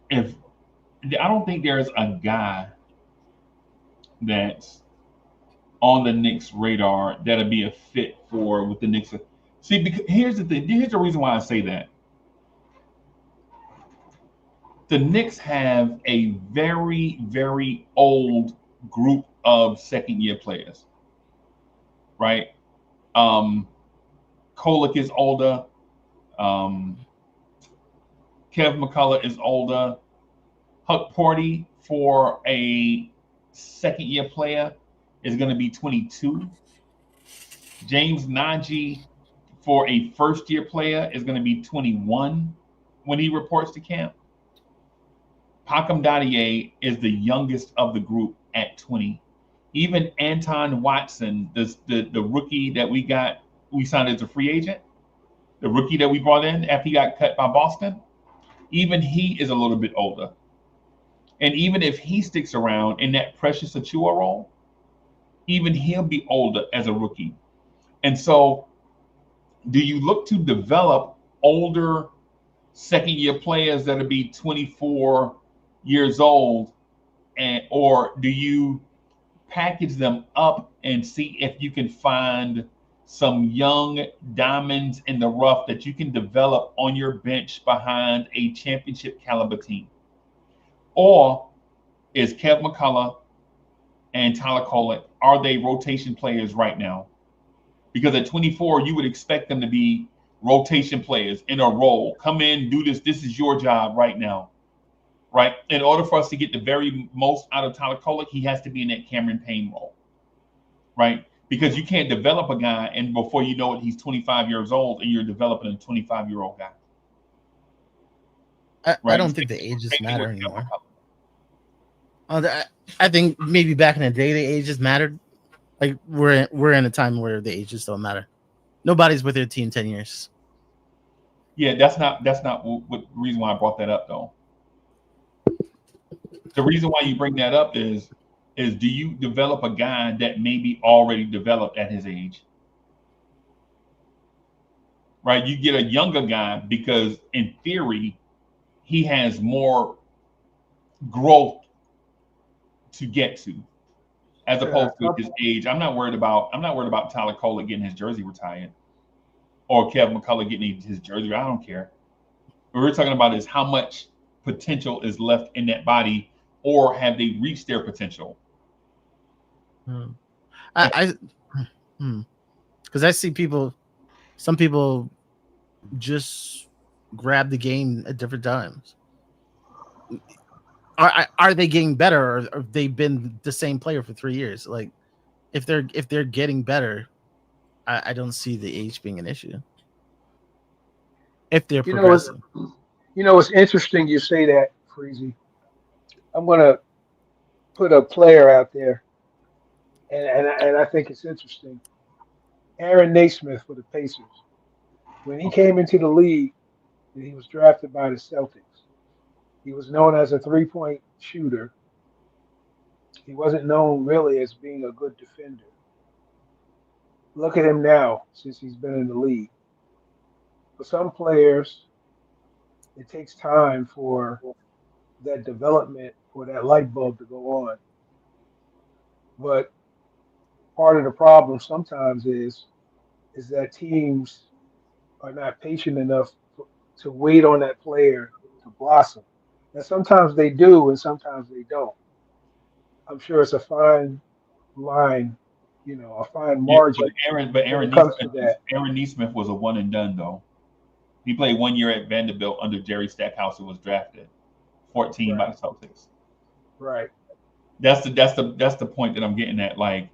if I don't think there's a guy that's on the Knicks radar that'll be a fit for with the Knicks. See, because here's the thing. Here's the reason why I say that. The Knicks have a very, very old group of second-year players, right? Kolek is older. Kev McCullough is older. Huck Porty for a second-year player is going to be 22. James Najee for a first-year player is going to be 21 when he reports to camp. Pacom Dadier is the youngest of the group at 20. Even Anton Watson, the rookie that we signed as a free agent, the rookie that we brought in after he got cut by Boston, even he is a little bit older. And even if he sticks around in that Precious Achiuwa role, even he'll be older as a rookie. And so do you look to develop older second-year players that'll be 24 years old, or do you package them up and see if you can find some young diamonds in the rough that you can develop on your bench behind a championship caliber team? Or is Kev McCullough and Tyler Kolek, are they rotation players right now? Because at 24, you would expect them to be rotation players in a role. Come in, do this. This is your job right now, right? In order for us to get the very most out of Tyler Kolek, he has to be in that Cameron Payne role, right? Because you can't develop a guy and before you know it, he's 25 years old and you're developing a 25-year-old guy. I don't think the ages matter anymore. I think maybe back in the day, the ages mattered. Like we're in a time where the ages don't matter. Nobody's with their team 10 years. Yeah, that's not what the reason why I brought that up though. The reason why you bring that up is do you develop a guy that maybe already developed at his age? Right? You get a younger guy because in theory, he has more growth to get to, as opposed to his age. I'm not worried about Tyler Kolek getting his jersey retired or Kevin McCullough getting his jersey. I don't care. What we're talking about is how much potential is left in that body, or have they reached their potential? Because I see some people just grab the game at different times. Are they getting better, or have they been the same player for 3 years? Like, if they're getting better, I don't see the age being an issue. If they're progressing. It's interesting you say that, Freezy. I'm gonna put a player out there, and I think it's interesting. Aaron Naismith for the Pacers. When he came into the league, he was drafted by the Celtics. He was known as a three-point shooter. He wasn't known really as being a good defender. Look at him now since he's been in the league. For some players, it takes time for that development or that light bulb to go on. But part of the problem sometimes is that teams are not patient enough to wait on that player to blossom. And sometimes they do, and sometimes they don't. I'm sure it's a fine line, a fine margin. But Aaron Naismith was a one and done though. He played 1 year at Vanderbilt under Jerry Stackhouse, who was drafted 14 by the Celtics. Right. That's the point that I'm getting at. Like,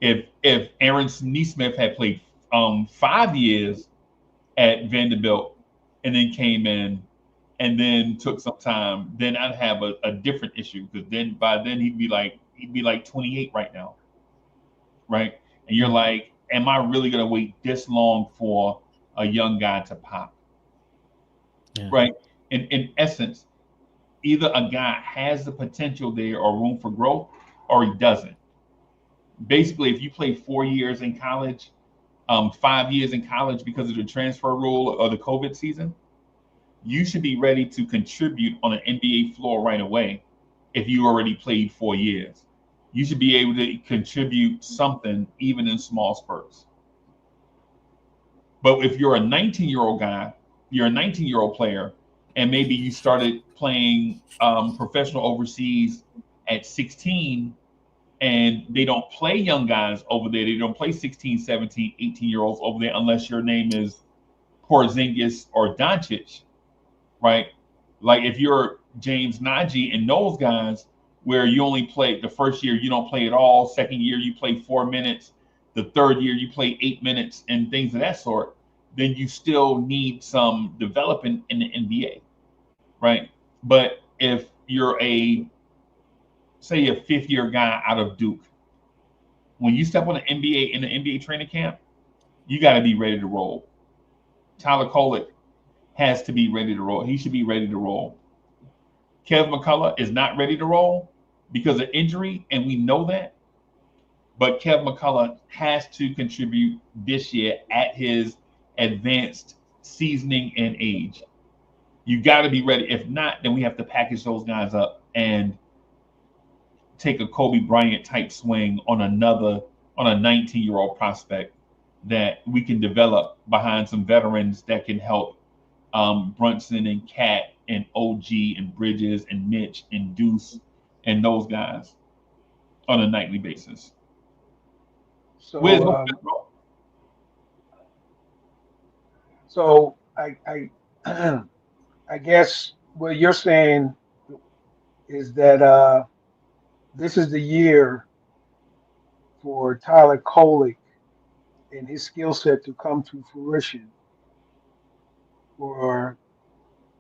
if Aaron Naismith had played 5 years at Vanderbilt and then came in and then took some time, then I'd have a different issue, because then by then he'd be like 28 right now, right? And you're like, am I really gonna wait this long for a young guy to pop? Yeah. Right? In essence, either a guy has the potential there or room for growth, or he doesn't. Basically, if you play 4 years in college, 5 years in college because of the transfer rule or the COVID season, you should be ready to contribute on an NBA floor right away. If you already played 4 years, you should be able to contribute something even in small spurts. But if you're a 19-year-old guy, you're a 19-year-old player, and maybe you started playing professional overseas at 16, and they don't play young guys over there. They don't play 16, 17, 18-year-olds over there unless your name is Porzingis or Doncic, right? Like if you're James Nagy and those guys, where you only play the first year, you don't play at all. Second year, you play 4 minutes. The third year, you play 8 minutes and things of that sort. Then you still need some development in the NBA, right? But if you're say a fifth-year guy out of Duke, when you step on the NBA in the NBA training camp, you got to be ready to roll. Tyler Kolek has to be ready to roll. He should be ready to roll. Kev McCullough is not ready to roll because of injury, and we know that. But Kev McCullough has to contribute this year at his advanced seasoning and age. You got to be ready. If not, then we have to package those guys up and take a Kobe Bryant type swing on a 19-year-old prospect that we can develop behind some veterans that can help Brunson and Cat and OG and Bridges and Mitch and Deuce and those guys on a nightly basis. So, Where's so I I guess what you're saying is that this is the year for Tyler Kolek and his skill set to come to fruition, or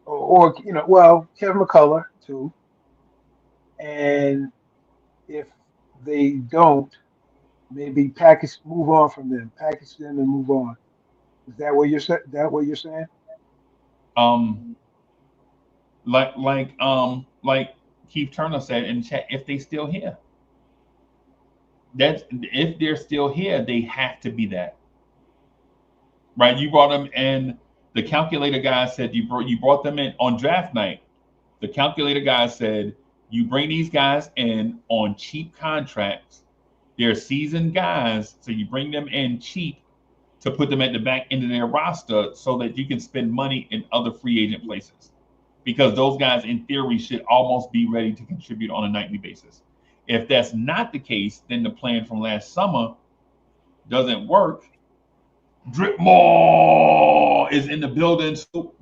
well, Kevin McCullough too. And if they don't, maybe move on from them, package them and move on. Is that what you're saying? Like Keith Turner said in chat, if they still here. If they're still here, they have to be that. Right? You brought them in. The calculator guy said you brought them in on draft night. The calculator guy said you bring these guys in on cheap contracts. They're seasoned guys, so you bring them in cheap to put them at the back end of their roster so that you can spend money in other free agent places. Because those guys, in theory, should almost be ready to contribute on a nightly basis. If that's not the case, then the plan from last summer doesn't work. Drip More is in the building. So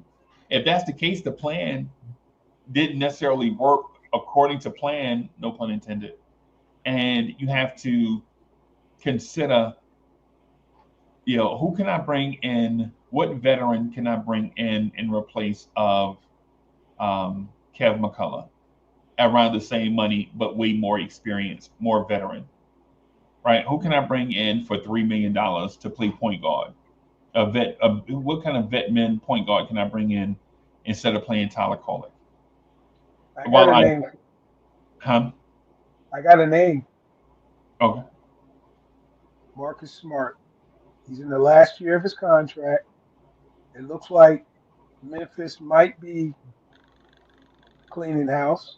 if that's the case, the plan didn't necessarily work according to plan, no pun intended. And you have to consider, who can I bring in? What veteran can I bring in replace of Kev McCullough around the same money, but way more experience, more veteran, right? Who can I bring in for $3 million to play point guard? What kind of vet men point guard can I bring in instead of playing Tyler Kolek? I got a name. I got a name. Okay. Marcus Smart. He's in the last year of his contract. It looks like Memphis might be cleaning house.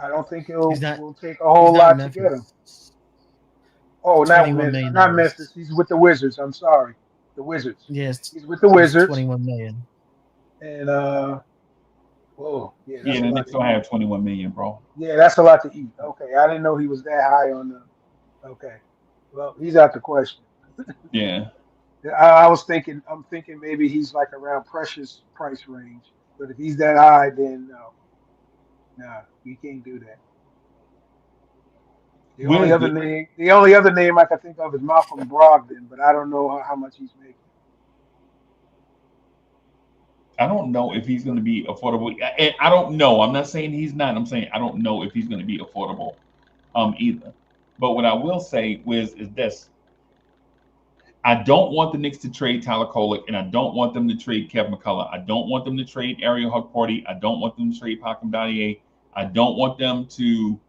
I don't think will take a whole lot to get him. Oh, not Memphis. He's with the Wizards. I'm sorry. The Wizards. Yes. He's with the Wizards. 21 million. And the Knicks don't have 21 million, bro. Yeah, that's a lot to eat. Okay. I didn't know he was that high on the okay. Well, he's out the question. Yeah. I'm thinking maybe he's like around Precious price range. But if he's that high, then no. Nah, we can't do that. The only other name I can think of is Malcolm Brogdon, but I don't know how much he's making. I don't know if he's going to be affordable. And I don't know. I'm not saying he's not. I'm saying I don't know if he's going to be affordable either. But what I will say, Wiz, is this. I don't want the Knicks to trade Tyler Kolek, and I don't want them to trade Kev McCullough. I don't want them to trade Ariel Hukporti. I don't want them to trade Hakim Dalier. I don't want them to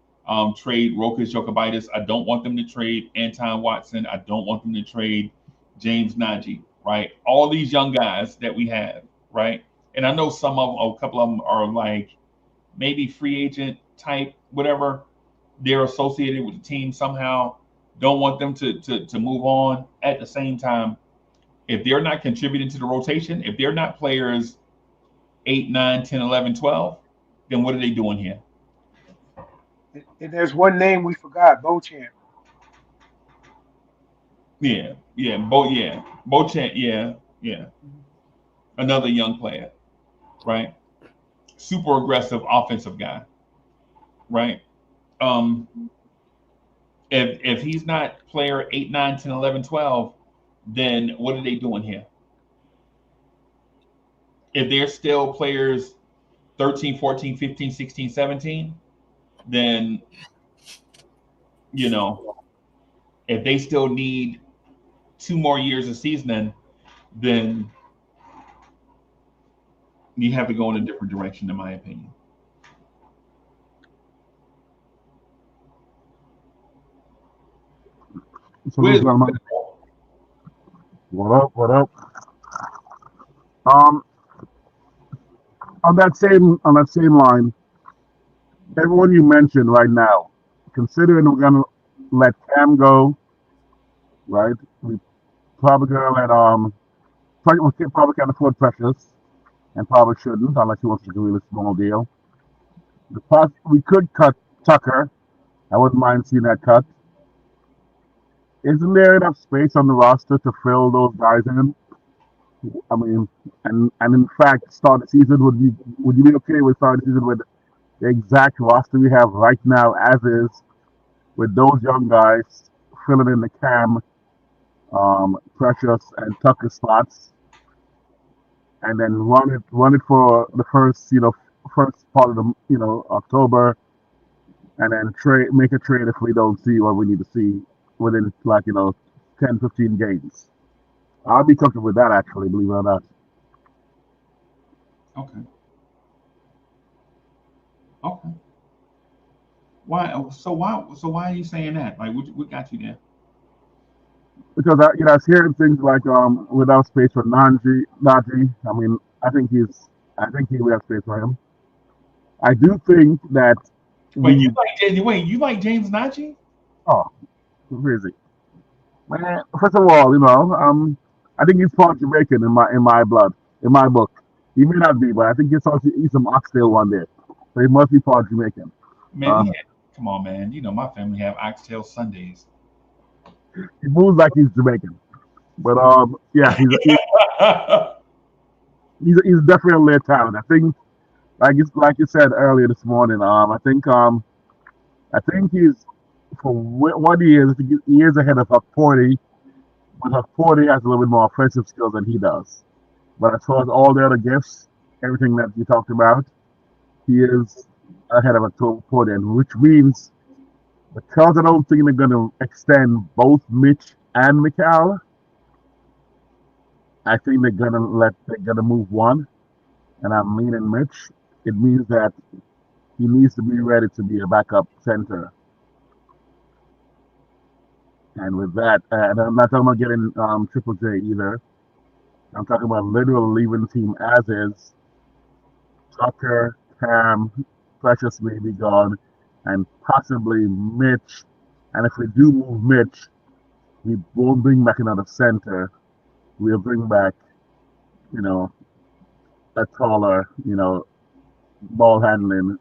trade Rokas Jokibitis. I don't want them to trade Anton Watson. I don't want them to trade James Nagy, right? All these young guys that we have, right? And I know a couple of them are like maybe free agent type, whatever. They're associated with the team somehow. Don't want them to move on. At the same time, if they're not contributing to the rotation, if they're not players 8, 9, 10, 11, 12, then what are they doing here? And there's one name we forgot, Bochamp. Yeah, Bochamp, yeah. Another young player, right? Super aggressive offensive guy, right? Um, if he's not player 8, 9, 10, 11, 12, then what are they doing here? If they're still players 13, 14, 15, 16, 17, then, you know, if they still need 2 more years of seasoning, then you have to go in a different direction, in my opinion. Salute, gentlemen. What up? What up? Um, on that same line, everyone you mentioned right now, considering we're gonna let Cam go, right? We probably gonna let we probably can't afford Precious, and probably shouldn't unless he wants to do a really small deal. We could cut Tucker. I wouldn't mind seeing that cut. Isn't there enough space on the roster to fill those guys in? I mean, and in fact, start the season would you be okay with starting the season with the exact roster we have right now, as is, with those young guys filling in the Cam, Precious, and Tucker spots, and then run it for the first part of the October, and then make a trade if we don't see what we need to see within 10, 15 games. I'll be comfortable with that, actually, believe it or not. Okay. Okay. Why? So why are you saying that? Like, what got you there? Because I was hearing things like without space for Najee. I mean, I think he will have space for him. I do think that you like James Najee? Oh, crazy. Man, first of all, I think he's part Jamaican in my blood, in my book. He may not be, but I think he's some oxtail one day. So he must be part Jamaican. Man, come on, man. You know my family have oxtail Sundays. He moves like he's Jamaican, but yeah, he's definitely a late talent. I think, like you said earlier this morning, I think he's, for what he is, he is ahead of Huck 40, but Huck 40 has a little bit more offensive skills than he does. But as far as all the other gifts, everything that you talked about, he is ahead of Huck 40, which means, because I don't think they're going to extend both Mitch and Mikal, I think they're gonna move one, and I'm leaning Mitch. It means that he needs to be ready to be a backup center. And with that, and I'm not talking about getting Triple J either. I'm talking about literally leaving the team as is. Tucker, Cam, Precious may be gone, and possibly Mitch. And if we do move Mitch, we won't bring back another center. We'll bring back, a taller, ball handling,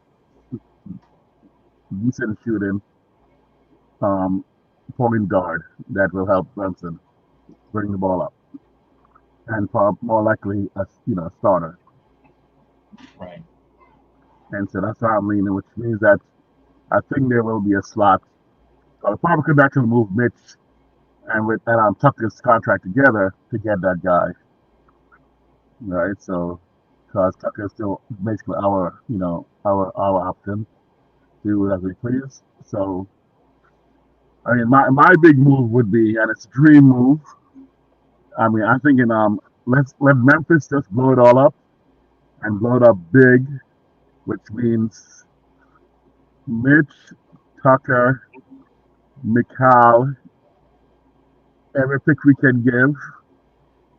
decent shooting, point guard that will help Brunson bring the ball up, and more likely a starter. Right. And so that's how I'm leaning, which means that I think there will be a slot. I'll probably come back and move Mitch and Tucker's contract together to get that guy. Right. So, because Tucker is still basically our option. Do as we please. So, I mean, my big move would be, and it's a dream move. I mean, I'm thinking, let Memphis just blow it all up, and blow it up big, which means Mitch, Tucker, Mikal, every pick we can give,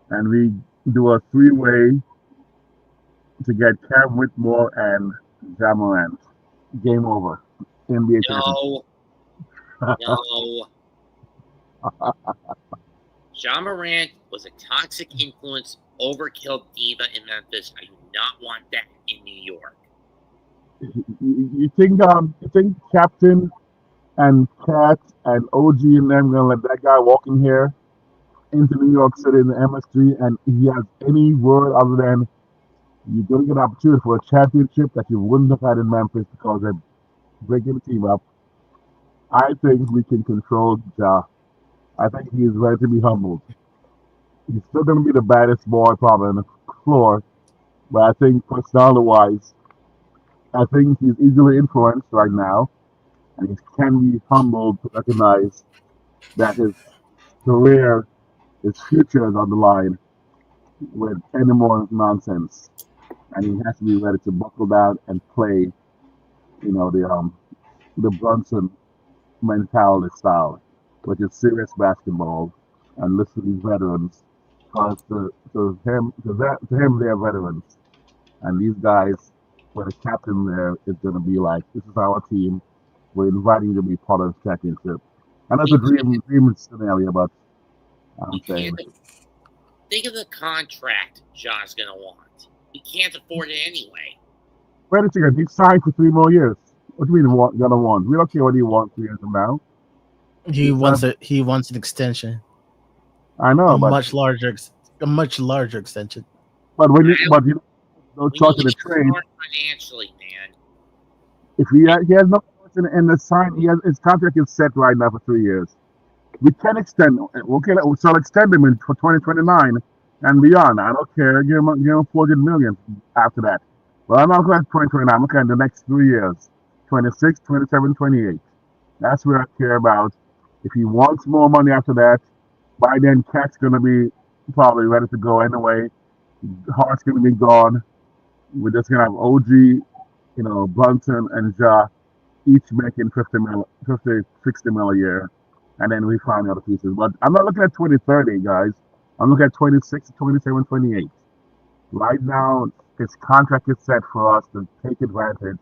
and we do a 3-way to get Cam Whitmore and Ja Morant. Game over. NBA No. John Morant was a toxic influence, overkill diva in Memphis. I do not want that in New York. You think Captain and Cat and OG and them gonna let that guy walk in here into New York City in the MSG and he has any word other than you're gonna get an opportunity for a championship that you wouldn't have had in Memphis because they're breaking the team up? I think we can control Ja. I think he is ready to be humbled. He's still gonna be the baddest boy probably on the floor, but I think personality wise, I think he's easily influenced right now and he can be humbled to recognize that his career, his future is on the line with any more nonsense, and he has to be ready to buckle down and play, the Brunson mentality style, which is serious basketball, and listen to these veterans, because to him they're veterans, and these guys, with a captain there, is going to be like, this is our team. We're inviting you to be part of the championship. And that's a dream scenario, but I'm saying. Think of the contract John's going to want. He can't afford it anyway. Wait a second, he's signed for 3 more years. What do you mean gonna want? We don't care what he wants 3 years from now. He wants an extension. I know, a but much larger extension. but no choice in the trade. Financially, man. If he has no choice in the sign, his contract is set right now for 3 years. We can extend. Okay, so extend him for 2029 and beyond. I don't care. Give him 400 million after that. But I'm not looking at 2029. I'm looking at the next 3 years, 26, 27, 28. That's where I care about. If he wants more money after that, by then Cat's gonna be probably ready to go anyway. Hart's gonna be gone. We're just gonna have OG, Brunson and Ja, each making 60 mil a year, and then we find other pieces. But I'm not looking at 2030, guys. I'm looking at 26, 27, 28. Right now, his contract is set for us to take advantage.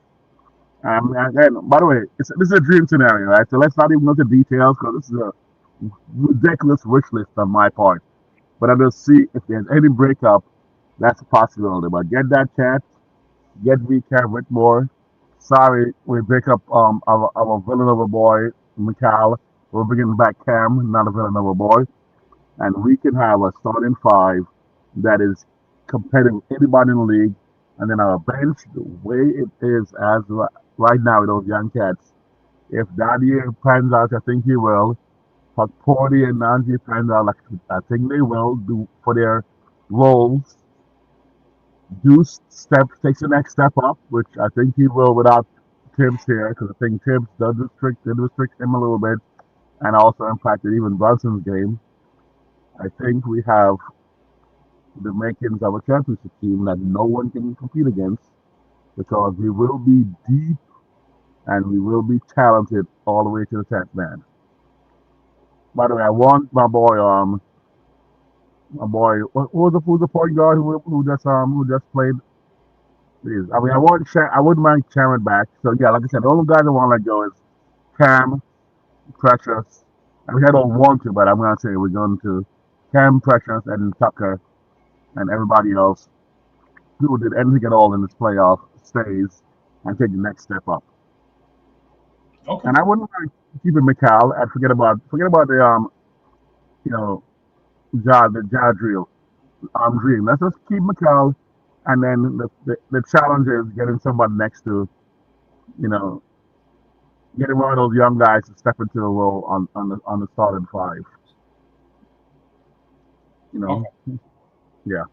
And by the way, this is a dream scenario, right? So let's not even look at details because this is a ridiculous wish list on my part. But I'm just see if there's any breakup, that's a possibility. But get that Cat, get VCAT Whitmore. Sorry, we break up our Villanova boy, Mikal. We're bringing back Cam, not a Villanova boy. And we can have a starting 5 that is competitive with anybody in the league. And then our bench, the way it is as right now with those young cats, if that year pans out, I think he will. Porty and Nanji pans out, like I think they will do for their roles. Deuce takes the next step up, which I think he will without Tibbs here, because I think Tibbs did restrict him a little bit, and also impacted even Brunson's game. I think we have the makings of a championship team that no one can compete against, because we will be deep and we will be talented all the way to the 10th man. By the way, I want my boy, who's the point guard who just played? Please. I mean, I wouldn't mind Cameron back. So yeah, like I said, the only guys I want to let go is Cam, Precious. I mean, I don't want to, but I'm gonna say we're going to Cam, Precious, and Tucker, and everybody else who did anything at all in this playoff stays and take the next step up. Okay. And I wouldn't mind keeping Mikal and forget about the the Ja drill dream. Let's just keep Mikal, and then the challenge is getting somebody next to, getting one of those young guys to step into the role on the starting 5. Okay. Yeah.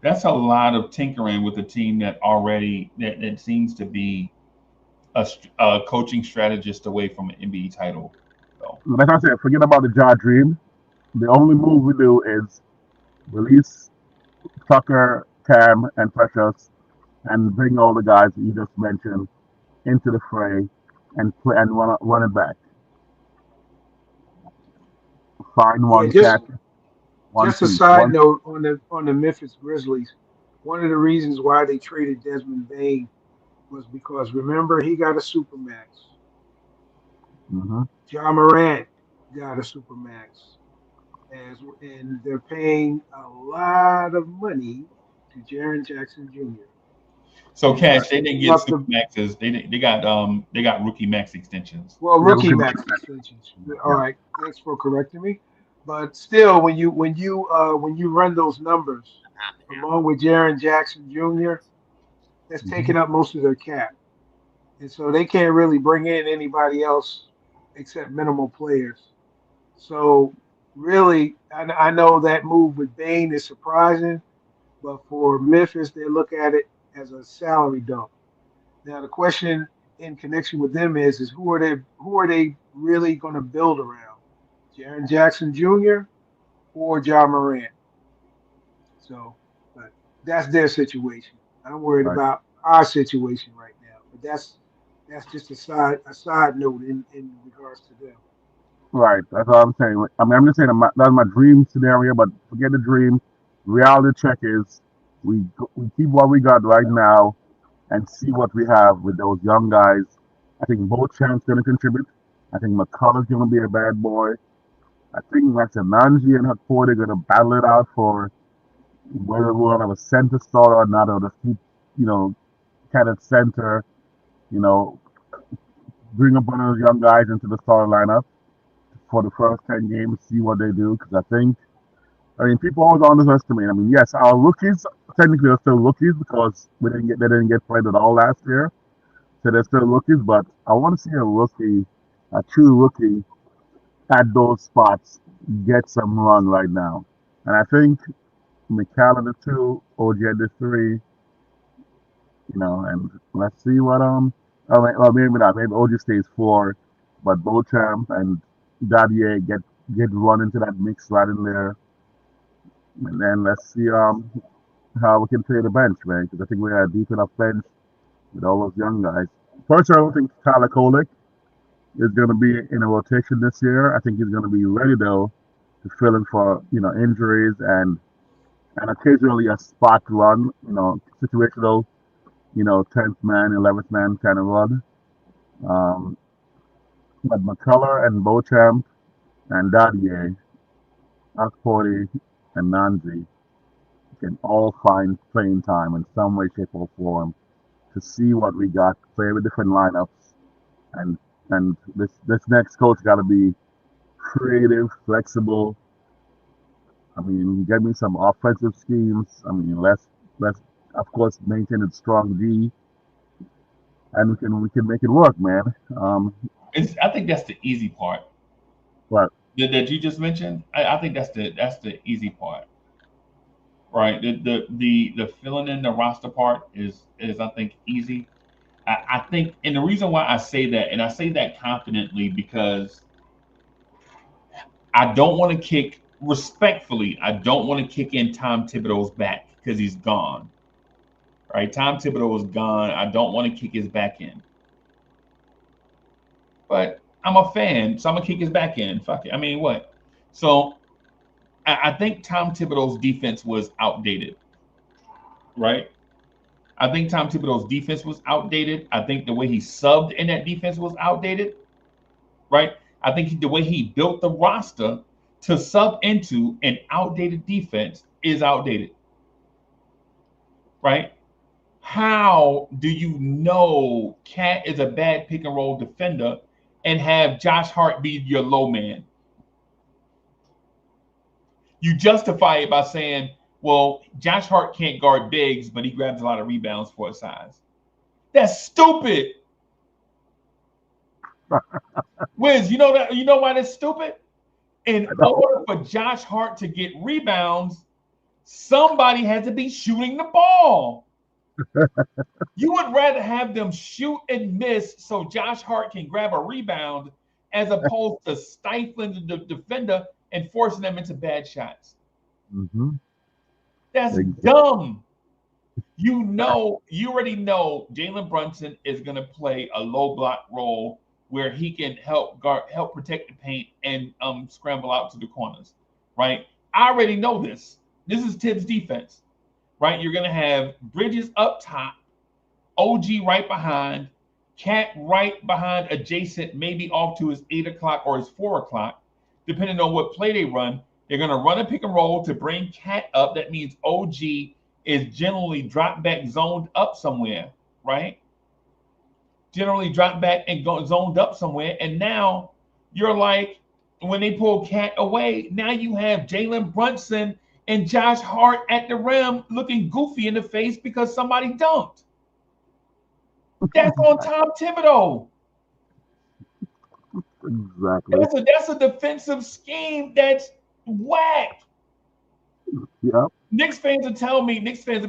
That's a lot of tinkering with a team that already that seems to be a coaching strategist away from an NBA title. So. Like I said, forget about the Ja dream. The only move we do is release Tucker, Cam, and Precious, and bring all the guys that you just mentioned into the fray and play and run it back. Find one cat. Just a side note on the Memphis Grizzlies. One of the reasons why they traded Desmond Bane was because, remember, he got a supermax. Mm-hmm. John Morant got a supermax. and they're paying a lot of money to Jaron Jackson Jr. So And Cash, they didn't get love super to maxes. They got rookie max extensions. well Yeah, we rookie can. max extensions. All Yeah. right, thanks for correcting me. But still, when you run those numbers along with Jaron Jackson Jr., that's Hmm. taking up most of their cap, and so they can't really bring in anybody else except minimal players. So really, I know that move with Bain is surprising, but for Memphis, they look at it as a salary dump. Now the question in connection with them is who are they really going to build around? Jaron Jackson Jr. or John Morant? So, but that's their situation. I'm worried Right. about our situation right now. But that's just a side note in regards to them. Right. That's all I'm saying. I mean, I'm just saying that's my dream scenario, but forget the dream. Reality check is we keep what we got right now and see what we have with those young guys. I think both champs going to contribute. I think McCullough's going to be a bad boy. I think Maxananji and Hakport are going to battle it out for whether we'll have a center starter or not, or the feet, you know, kind of center, you know, bring up one of those young guys into the starting lineup for the first 10 games, see what they do. Because I mean, people always underestimate. I mean, yes, our rookies technically are still rookies because they didn't get played at all last year, so they're still rookies. But I want to see a true rookie, at those spots get some run right now. And I think McCallum the two, OG at the three, and let's see what well, maybe not. Maybe OG stays four, but Beauchamp and Dadier get run into that mix right in there. And then let's see how we can play the bench, man. Because I think we have a deep enough bench with all those young guys. Personally, I don't think Tyler Kolek is going to be in a rotation this year. I think he's going to be ready though to fill in for injuries and occasionally a spot run, situational, 10th man, 11th man kind of run. Um, but McCullough and Beauchamp and Dadier, Akpori and Nanzi can all find playing time in some way, shape, or form to see what we got, play with different lineups, and this next coach got to be creative, flexible. I mean, get me some offensive schemes. I mean, let's of course maintain a strong D, and we can make it work, man. I think that's the easy part But that you just mentioned. I think that's the easy part, right? The filling in the roster part is I think easy. I think, and the reason why I say that, and I say that confidently, because I don't want to kick respectfully. I don't want to kick in Tom Thibodeau's back because he's gone. Right? Tom Thibodeau is gone. I don't want to kick his back in. But I'm a fan, so I'm gonna kick his back in. Fuck it. I mean, what? So I think Tom Thibodeau's defense was outdated. Right? I think Tom Thibodeau's defense was outdated. I think the way he subbed in that defense was outdated. Right? I think the way he built the roster to sub into an outdated defense is outdated. Right? How do you know Cat is a bad pick and roll defender and have Josh Hart be your low man? You justify it by saying, well, Josh Hart can't guard bigs, but he grabs a lot of rebounds for his size. That's stupid. Wiz, you know that? You know why that's stupid? In order for Josh Hart to get rebounds, somebody has to be shooting the ball. You would rather have them shoot and miss so Josh Hart can grab a rebound as opposed to stifling the defender and forcing them into bad shots. mm-hmm. That's dumb. You already know Jalen Brunson is going to play a low block role where he can help protect the paint and scramble out to the corners, right? I already know this. This is Tibbs' defense, right? You're going to have Bridges up top, OG right behind, Cat right behind adjacent, maybe off to his 8 o'clock or his 4 o'clock, depending on what play they run. They're going to run a pick and roll to bring Cat up. That means OG is generally drop back zoned up somewhere, right? Generally drop back and go zoned up somewhere. And now you're like, when they pull Cat away, now you have Jalen Brunson and Josh Hart at the rim looking goofy in the face because somebody dunked. That's on Tom Thibodeau. Exactly. That's a defensive scheme that's whack. Yep. Knicks fans have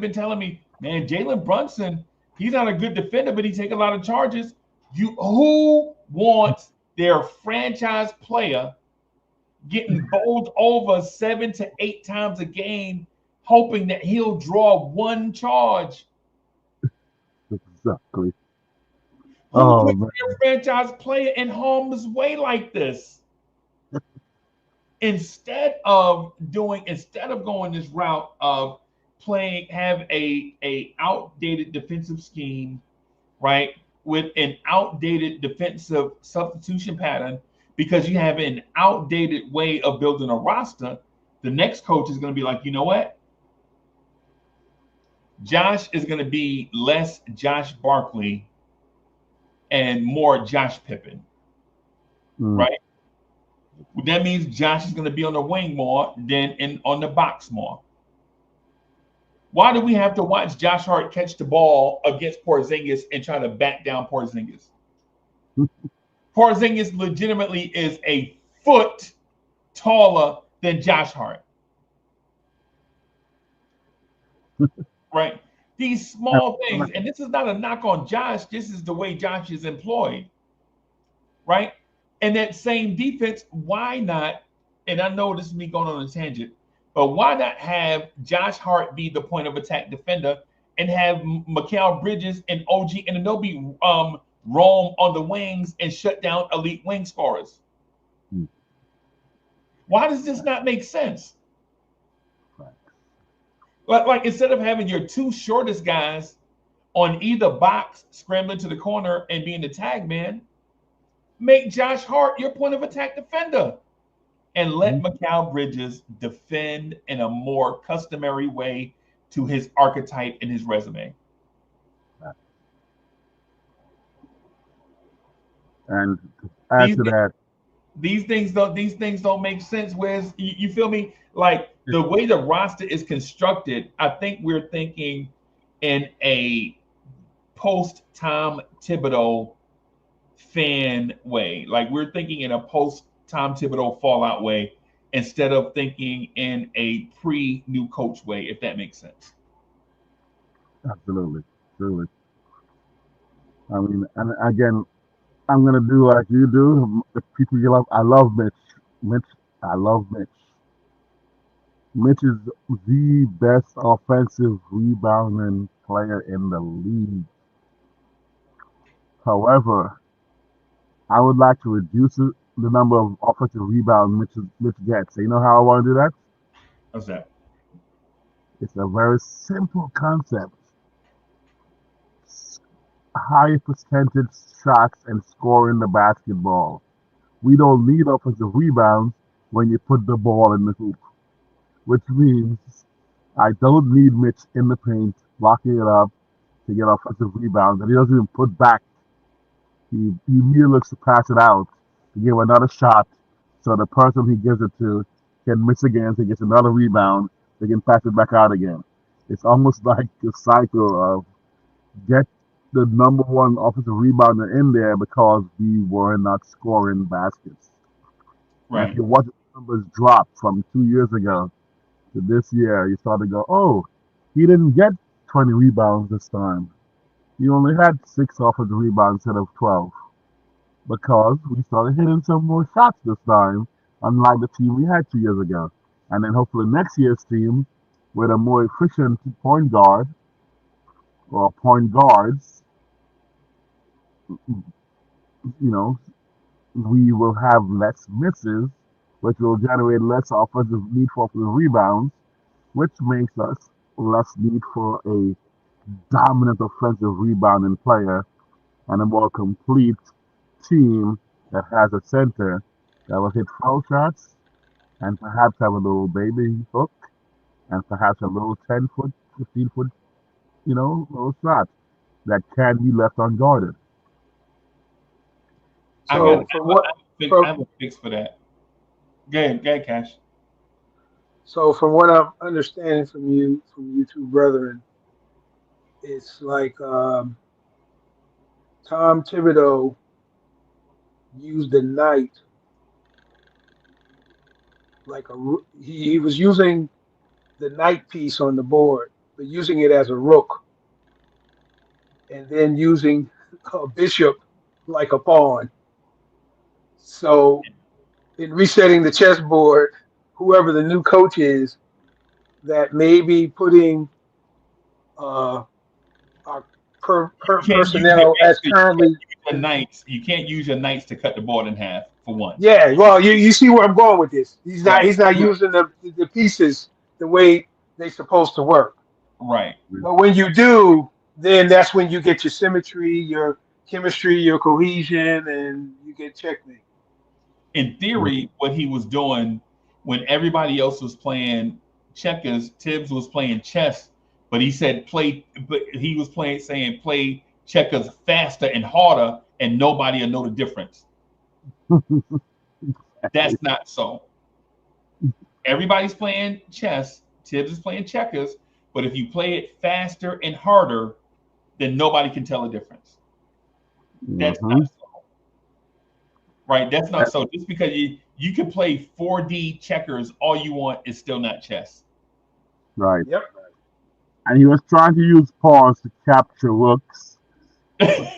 been telling me, man, Jalen Brunson, he's not a good defender, but he take a lot of charges. Who wants their franchise player getting bowled over 7 to 8 times a game, hoping that he'll draw one charge? Exactly. Who puts their franchise player in harm's way like this? Instead of going this route of have a outdated defensive scheme, right, with an outdated defensive substitution pattern, because you have an outdated way of building a roster, the next coach is going to be like, you know what? Josh is going to be less Josh Barkley and more Josh Pippen, right? That means Josh is going to be on the wing more than on the box more. Why do we have to watch Josh Hart catch the ball against Porzingis and try to back down Porzingis? Porzingis legitimately is a foot taller than Josh Hart. Right? These small things, and this is not a knock on Josh, this is the way Josh is employed. Right? And that same defense, why not? And I know this is me going on a tangent, but why not have Josh Hart be the point of attack defender and have Mikal Bridges and OG Anunoby roam on the wings and shut down elite wing scorers? Why does this not make sense? Like instead of having your two shortest guys on either box scrambling to the corner and being the tag man, make Josh Hart your point of attack defender and let Mikal Bridges defend in a more customary way to his archetype and his resume. And to add to that, these things don't make sense. Whereas you feel me? Like the way the roster is constructed, I think we're thinking in a post Tom Thibodeau fan way. Like we're thinking in a post Tom Thibodeau fallout way instead of thinking in a pre new coach way, if that makes sense. Absolutely. I mean, and again, I'm gonna do like you do. The people you love, I love Mitch. I love Mitch. Mitch is the best offensive rebounding player in the league. However, I would like to reduce the number of offensive rebounds Mitch gets. So you know how I want to do that? What's that? It's a very simple concept. High percentage shots and scoring the basketball. We don't need offensive rebounds when you put the ball in the hoop, which means I don't need Mitch in the paint locking it up to get offensive rebounds, and he doesn't even put back. He immediately looks to pass it out to give another shot, so the person he gives it to can miss again, so he gets another rebound, they can pass it back out again. It's almost like a cycle of get the number one offensive rebounder in there because we were not scoring baskets. Right. If you watch the numbers drop from 2 years ago to this year, you start to go, oh, he didn't get 20 rebounds this time. He only had 6 offensive rebounds instead of 12 because we started hitting some more shots this time, unlike the team we had 2 years ago. And then hopefully next year's team with a more efficient point guard or point guards, we will have less misses, which will generate less need for offensive rebounds, which makes us less need for a dominant offensive rebounding player and a more complete team that has a center that will hit foul shots and perhaps have a little baby hook, and perhaps a little 10-foot, 15-foot, little shot that can be left unguarded. I got So from what I have a fix for that. Go ahead, Cash. from what I'm understanding from you two brethren, it's like Tom Thibodeau used the knight like he was using the knight piece on the board, but using it as a rook, and then using a bishop like a pawn. So in resetting the chessboard, whoever the new coach is, that may be putting our You can't use personnel as currently. your knights. You can't use your knights to cut the board in half for one. Yeah, well, you see where I'm going with this. Right. He's not using the pieces the way they're supposed to work. Right. But when you do, then that's when you get your symmetry, your chemistry, your cohesion, and you get checkmate. In theory, what he was doing when everybody else was playing checkers, Tibbs was playing chess, but he said he was saying play checkers faster and harder, and nobody will know the difference. That's not so. Everybody's playing chess, Tibbs is playing checkers, but if you play it faster and harder, then nobody can tell the difference. That's not so. Right, that's not so. Just because you can play 4D checkers all you want, is still not chess. Right. Yep. And he was trying to use pawns to capture rooks because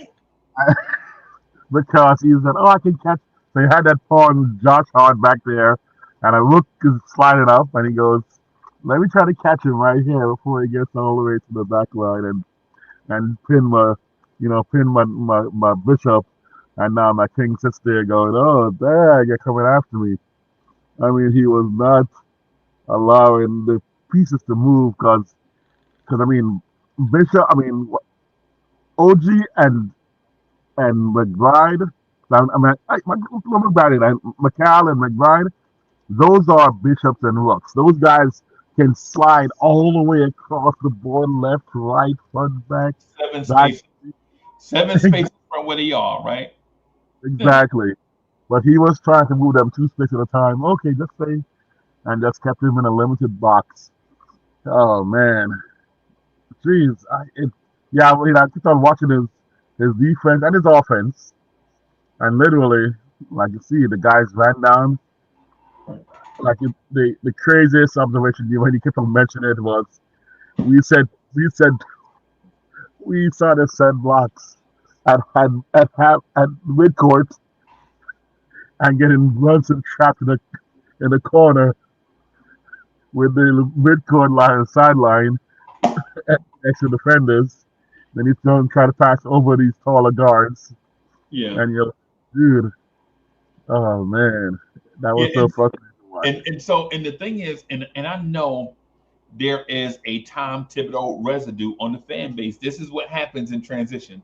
he said, "Oh, I can catch." So he had that pawn Josh Hart back there, and a rook is sliding up, and he goes, "Let me try to catch him right here before he gets all the way to the back line and pin my bishop." And now my king sits there going, "Oh, dang, you're coming after me." I mean, he was not allowing the pieces to move because I mean, Bishop, OG and McBride, McBride and McCall and McBride, those are bishops and rooks. Those guys can slide all the way across the board, left, right, front, back. Seven spaces from where they are, right? Exactly. But he was trying to move them 2 spaces at a time. Okay, just say, and just kept him in a limited box. Oh man, jeez. I kept on watching his defense and his offense, and literally, like you see, the guys ran down. Like the craziest observation when he kept on mentioning it was, we said we saw the set blocks at midcourt and getting Brunson trapped in the corner with the midcourt line sideline next to defenders. Then he's going to try to pass over these taller guards. Yeah. And you're, dude, oh man, that was so frustrating to watch. And the thing is, and I know there is a Tom Thibodeau residue on the fan base. This is what happens in transition,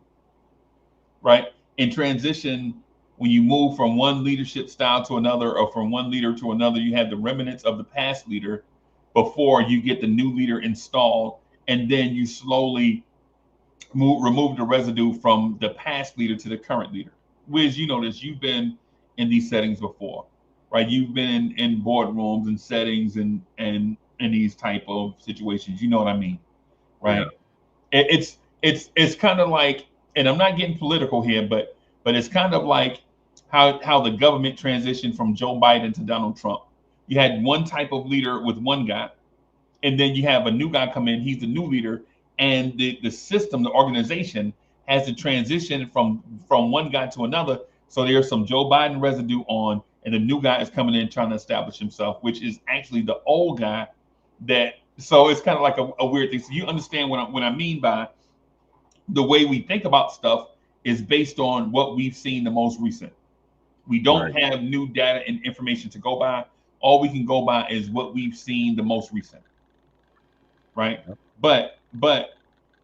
right? In transition, when you move from one leadership style to another, or from one leader to another, you have the remnants of the past leader before you get the new leader installed, and then you slowly remove the residue from the past leader to the current leader. Wiz, you know this. You've been in these settings before, right? You've been in boardrooms and settings and in these type of situations. You know what I mean, right? Yeah. It's kind of like, and I'm not getting political here, but it's kind of like how the government transitioned from Joe Biden to Donald Trump. You had one type of leader with one guy, and then you have a new guy come in. He's the new leader, and the system, the organization, has to transition from one guy to another. So there's some Joe Biden residue on, and the new guy is coming in trying to establish himself, which is actually the old guy. So it's kind of like a weird thing. So you understand what I mean by the way we think about stuff is based on what we've seen the most recent. We don't have new data and information to go by. All we can go by is what we've seen the most recent, right? But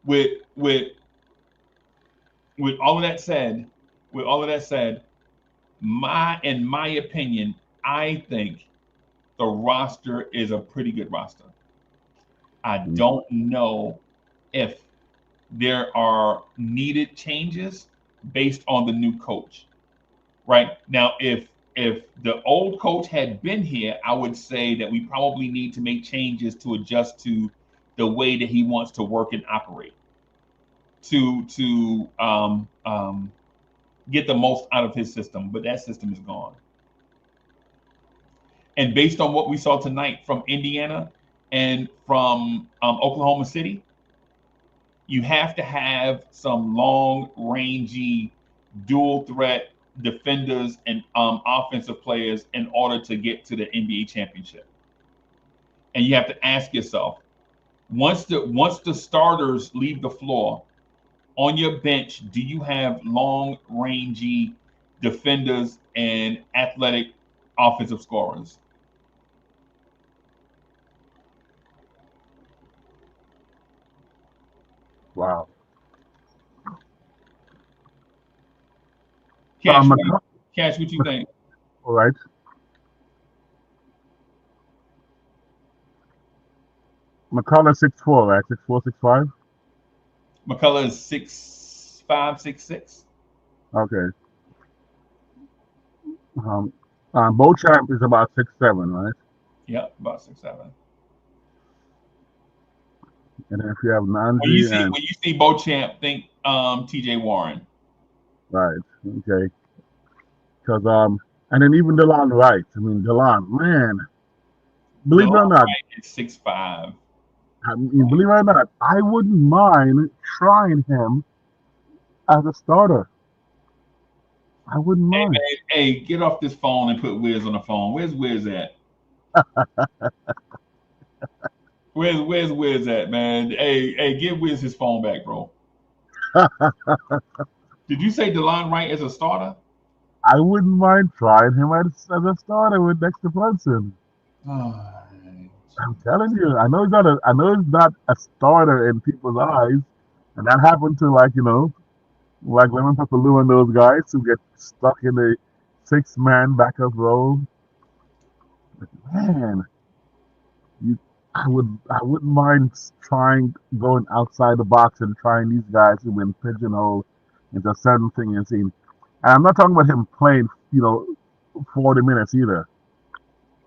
with all of that said, in my opinion, I think the roster is a pretty good roster. I don't know if there are needed changes based on the new coach. Right now, if the old coach had been here, I would say that we probably need to make changes to adjust to the way that he wants to work and operate to get the most out of his system. But that system is gone. And based on what we saw tonight from Indiana and from Oklahoma City, you have to have some long rangey dual threat defenders and offensive players in order to get to the NBA championship. And you have to ask yourself, once the starters leave the floor, on your bench, do you have long rangey defenders and athletic offensive scorers? Wow. Cash, McCullough, what you think? all right. McCullough 6'4", right? 6'4", 6'5". McCullough is 6'5", 6'6". Okay. Beauchamp is about 6'7", right? Yep, about 6'7". And then if you have When Nandri and you see Beauchamp, think T.J. Warren. right, okay. Because and then even DeLon Wright. I mean DeLon, man, believe it or DeLon not, Wright is 6'5". I mean, believe it or not, I wouldn't mind trying him as a starter. I wouldn't Hey mind. man, hey, get off this phone and put Wiz on the phone. Where's Wiz at? Where's Wiz at, man? Hey, give Wiz his phone back, bro. Did you say DeLon Wright as a starter? I wouldn't mind trying him as a starter with next to Brunson. I'm telling you, I know he's not a starter in people's eyes, and that happened to like Lemon Pepper Lou and those guys who get stuck in a 6-man backup role. But man, I wouldn't mind trying going outside the box and trying these guys who've been pigeonholed into a certain thing and seeing. And I'm not talking about him playing 40 minutes either.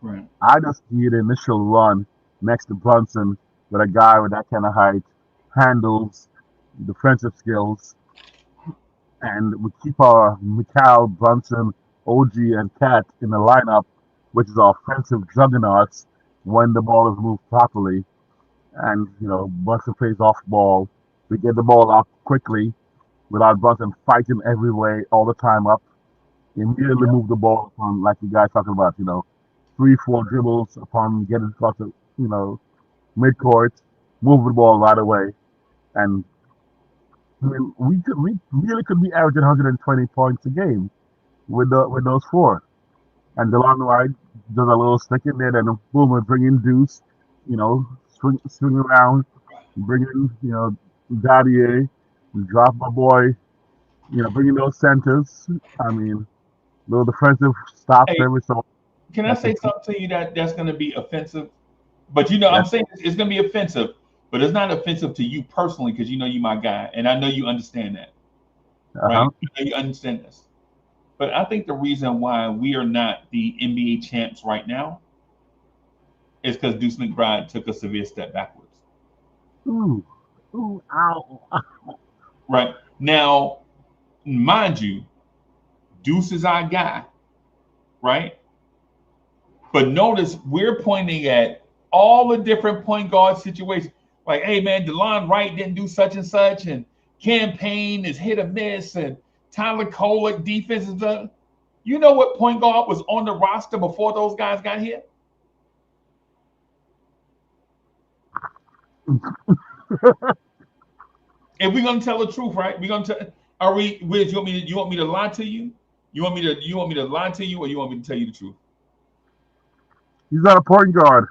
Right. I just need an initial run next to Brunson with a guy with that kind of height, handles, defensive skills, and we keep our Mikal, Brunson, OG, and Cat in the lineup, which is our offensive juggernauts when the ball is moved properly. And, Brunson plays off ball. We get the ball up quickly without Brunson fighting every way all the time up. Immediately move the ball from, like you guys talking about, 3-4 dribbles upon getting across the, midcourt, move the ball right away. And I mean, we really could be averaging 120 points a game with those four. And DeLon Wright does a little stick in there, then boom, we bring in Deuce, swing around, bring in, Gaudier, drop my boy, bring in those centers. I mean, little defensive stops Hey, every so. can I say something to you that's going to be offensive? But I'm saying it's going to be offensive, but it's not offensive to you personally because you're my guy, and I know you understand that, right? I know you understand this. But I think the reason why we are not the NBA champs right now is because Deuce McBride took a severe step backwards. Ooh, ow. Right now, mind you, Deuce is our guy, right? But notice we're pointing at all the different point guard situations. Like, hey man, DeLon Wright didn't do such and such, and campaign is hit or miss, and Tyler Kolek defense is done. You know what point guard was on the roster before those guys got here? If we're gonna tell the truth, right? We're gonna tell. Are we? Wiz, you want me to lie to you? You want me to lie to you, or you want me to tell you the truth? He's not a point guard.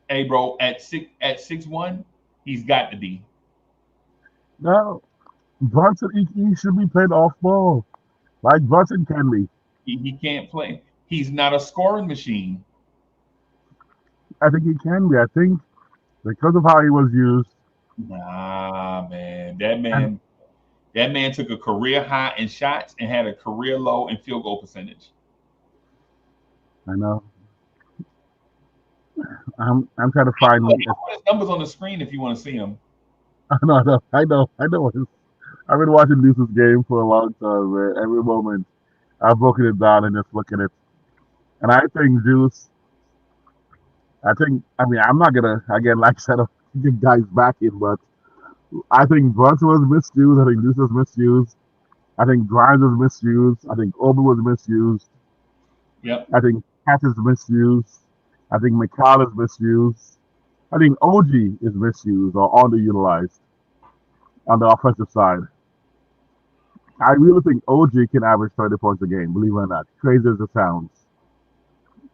Hey, bro, at 6'1", he's got to be. No, Brunson, he should be playing off ball, like Brunson can be. He can't play. He's not a scoring machine. I think he can be. I think because of how he was used. Nah, man. And That man took a career high in shots and had a career low in field goal percentage. I know. I'm trying to I find. put his numbers on the screen if you want to see them. I know. I've been watching Deuce's game for a long time, man. Every moment I've broken it down and just look at it. And I think Deuce. I mean, I'm not gonna again, like I said, give guys back in, but I think Brunson was misused. I think Deuce was misused. I think Grimes was misused. I think Obi was misused. Yep. I think Cat is misused. I think McCall is misused. I think OG is misused or underutilized on the offensive side. I really think OG can average 30 points a game, believe it or not. Crazy as it sounds.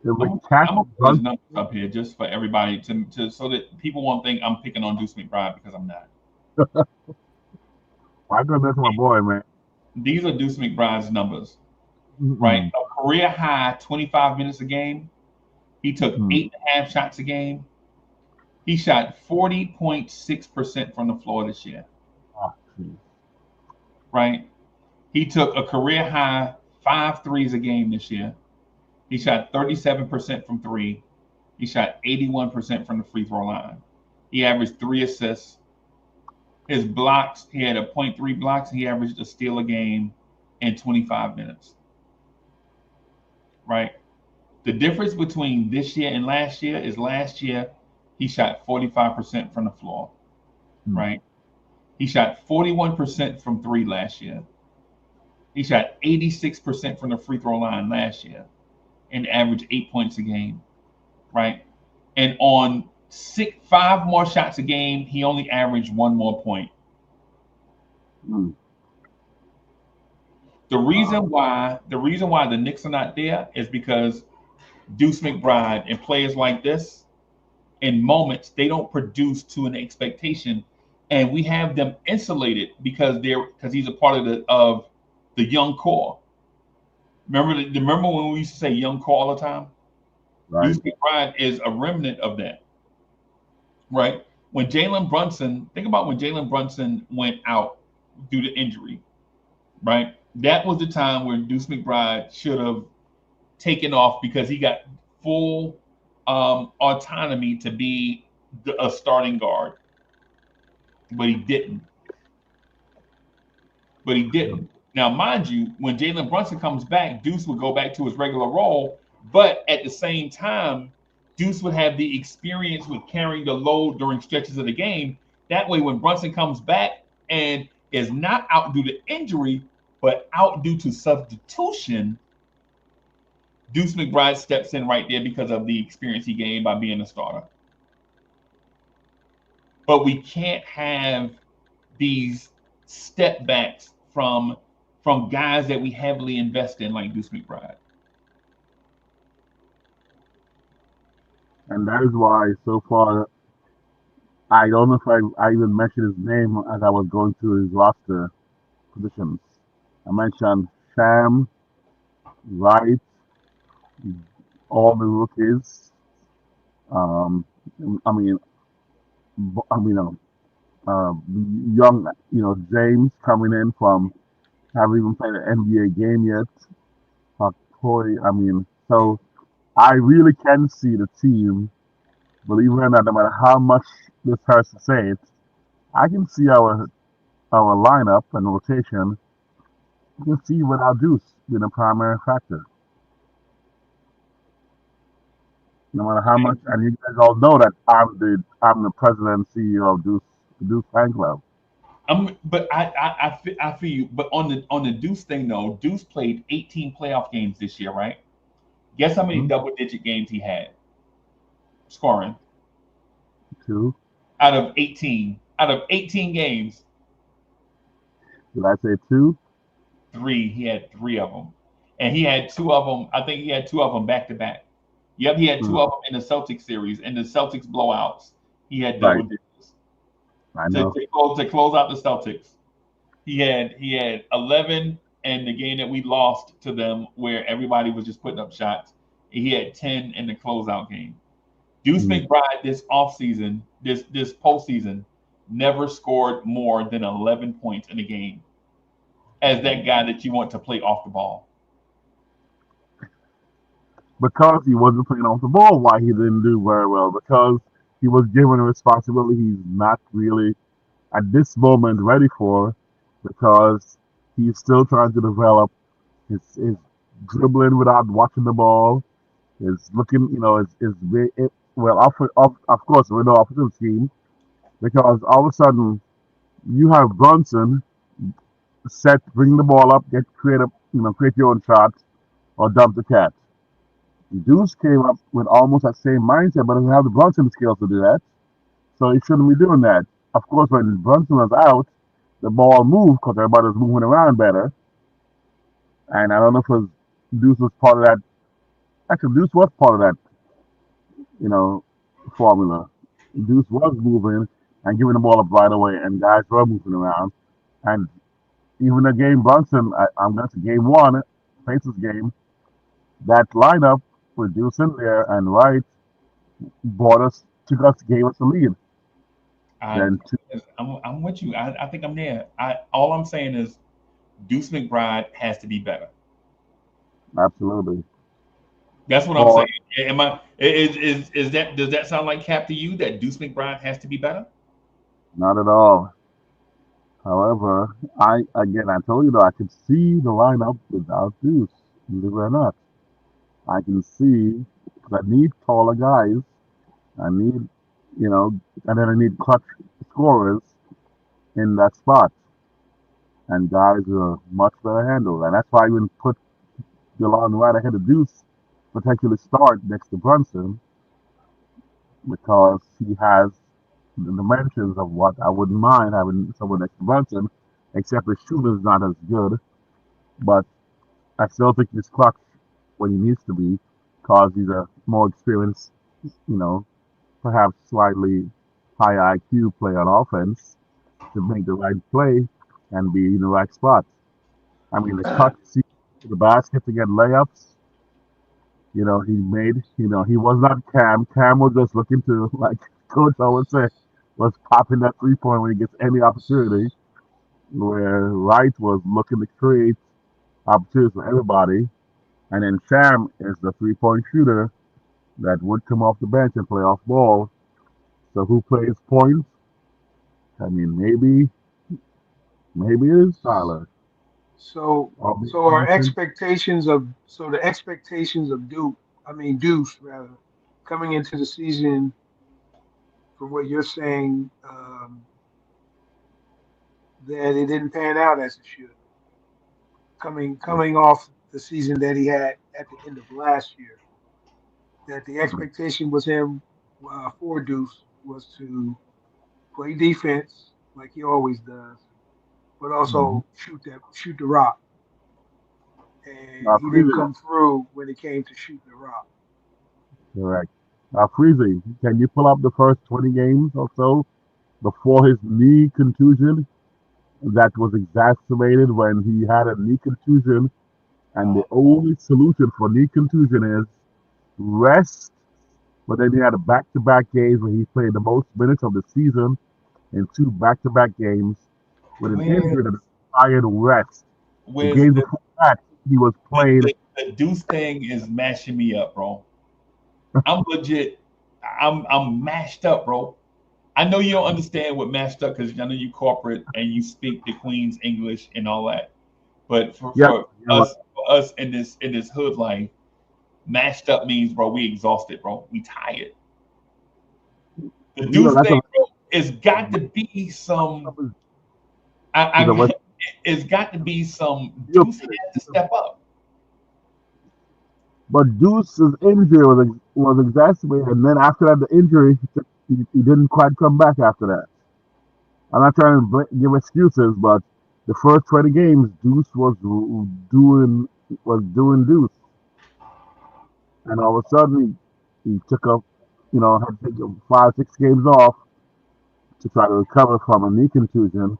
I'm gonna put his numbers up here just for everybody to so that people won't think I'm picking on Deuce McBride because I'm not. I'm gonna mess with my boy, man. These are Deuce McBride's numbers, Mm-hmm. right? A career high 25 minutes a game. He took 8.5 shots a game. He shot 40.6% from the floor this year. Oh, right? He took a career high 5 threes a game this year. He shot 37% from three. He shot 81% from the free throw line. He averaged 3 assists. His blocks, he had a 0.3 blocks. He averaged a steal a game in 25 minutes. Right? The difference between this year and last year is last year he shot 45% from the floor. Right? He shot 41% from three last year. He shot 86% from the free throw line last year and averaged 8 points a game, right? And on 5 more shots a game, he only averaged 1 more point. The reason why the Knicks are not there is because Deuce McBride and players like this, in moments, they don't produce to an expectation, and we have them insulated because he's a part of the young core. Remember when we used to say young core all the time? Right. Deuce McBride is a remnant of that, right? When Jalen Brunson, think about when Jalen Brunson went out due to injury, right? That was the time when Deuce McBride should have taken off because he got full autonomy to be a starting guard, but he didn't. Now, mind you, when Jalen Brunson comes back, Deuce would go back to his regular role, but at the same time, Deuce would have the experience with carrying the load during stretches of the game. That way, when Brunson comes back and is not out due to injury, but out due to substitution, Deuce McBride steps in right there because of the experience he gained by being a starter. But we can't have these step backs from guys that we heavily invest in, like Deuce McBride. And that is why so far, I don't know if I even mentioned his name as I was going through his roster positions. I mentioned Sham, Wright, all the rookies. Young, James coming in from haven't even played an NBA game yet. So I really can see the team. Believe it or not, no matter how much this hurts to say it, I can see our lineup and rotation. You can see without Deuce being a primary factor. No matter how much, and you guys all know that I'm the president and CEO of Deuce Fan Club. But I feel you. But on the Deuce thing though, Deuce played 18 playoff games this year, right? Guess how many double-digit games he had scoring? 2 out of 18 games. Did I say 2? 3. He had 3 of them, and he had 2 of them. I think he had 2 of them back to back. Yep, he had 2 of them in the Celtics series and the Celtics blowouts. He had double digits. I know. To close out the Celtics, he had 11 and the game that we lost to them, where everybody was just putting up shots. He had 10 in the closeout game. Deuce McBride this offseason, this postseason, never scored more than 11 points in a game as that guy that you want to play off the ball. Because he wasn't playing off the ball, why he didn't do very well? Because he was given a responsibility he's not really at this moment ready for, because he's still trying to develop his dribbling without watching the ball, is looking, well, of course, with no offensive scheme, because all of a sudden you have Brunson set, bring the ball up, create your own shot, or dump the catch. Deuce came up with almost that same mindset, but doesn't have the Brunson skills to do that, so he shouldn't be doing that. Of course, when Brunson was out, the ball moved because everybody was moving around better, and I don't know if Deuce was part of that. Actually, Deuce was part of that, formula. Deuce was moving and giving the ball up right away, and guys were moving around. And even the game Brunson, I'm going to say game one, Pacers game, that lineup with Deuce in there and Wright gave us the lead. I'm with you. I think I'm there. All I'm saying is Deuce McBride has to be better. Absolutely. That's what I'm saying. Does that sound like cap to you, that Deuce McBride has to be better? Not at all. However, I told you that I could see the lineup without Deuce, believe it or not. I can see, because I need taller guys. I need, and then I need clutch scorers in that spot. And guys are much better handled. And that's why I even put DeLon right ahead of Deuce, potentially start next to Brunson, because he has the dimensions of what I wouldn't mind having someone next to Brunson, except his shooting is not as good. But I still think he's clutch when he needs to be, because he's a more experienced, perhaps slightly high IQ player on offense to make the right play and be in the right spot. I mean, the cut to the basket to get layups, he made, he was not Cam. Cam was just looking to, like Coach always say, was popping that 3-point when he gets any opportunity, where Wright was looking to create opportunities for everybody. And then Sham is the 3-point shooter that would come off the bench and play off ball. So who plays points? I mean, maybe it is Tyler. So the expectations of Deuce rather, coming into the season, from what you're saying, that it didn't pan out as it should. Coming off the season that he had at the end of last year, that the expectation was him for Deuce was to play defense like he always does, but also shoot the rock. And he didn't come through when it came to shooting the rock. Correct. Freezy, can you pull up the first 20 games or so before his knee contusion that was exacerbated when he had a knee contusion? And the only solution for knee contusion is rest. But then he had a back-to-back games where he played the most minutes of the season in 2 back-to-back games with an injury that required rest. The games before that, he was playing. The Deuce thing is mashing me up, bro. I'm legit. I'm mashed up, bro. I know you don't understand what mashed up, because I know you corporate and you speak the Queen's English and all that. But for us in this hood life, mashed up means, bro, we exhausted, bro. We tired. The Deuce thing, bro, it's got to be some. It's got to be some. Deuce has to step up. But Deuce's injury was exacerbated, and then after that, the injury, he didn't quite come back after that. I'm not trying to give excuses, but the first 20 games, Deuce was doing Deuce, and all of a sudden he took up, had to take 5-6 games off to try to recover from a knee contusion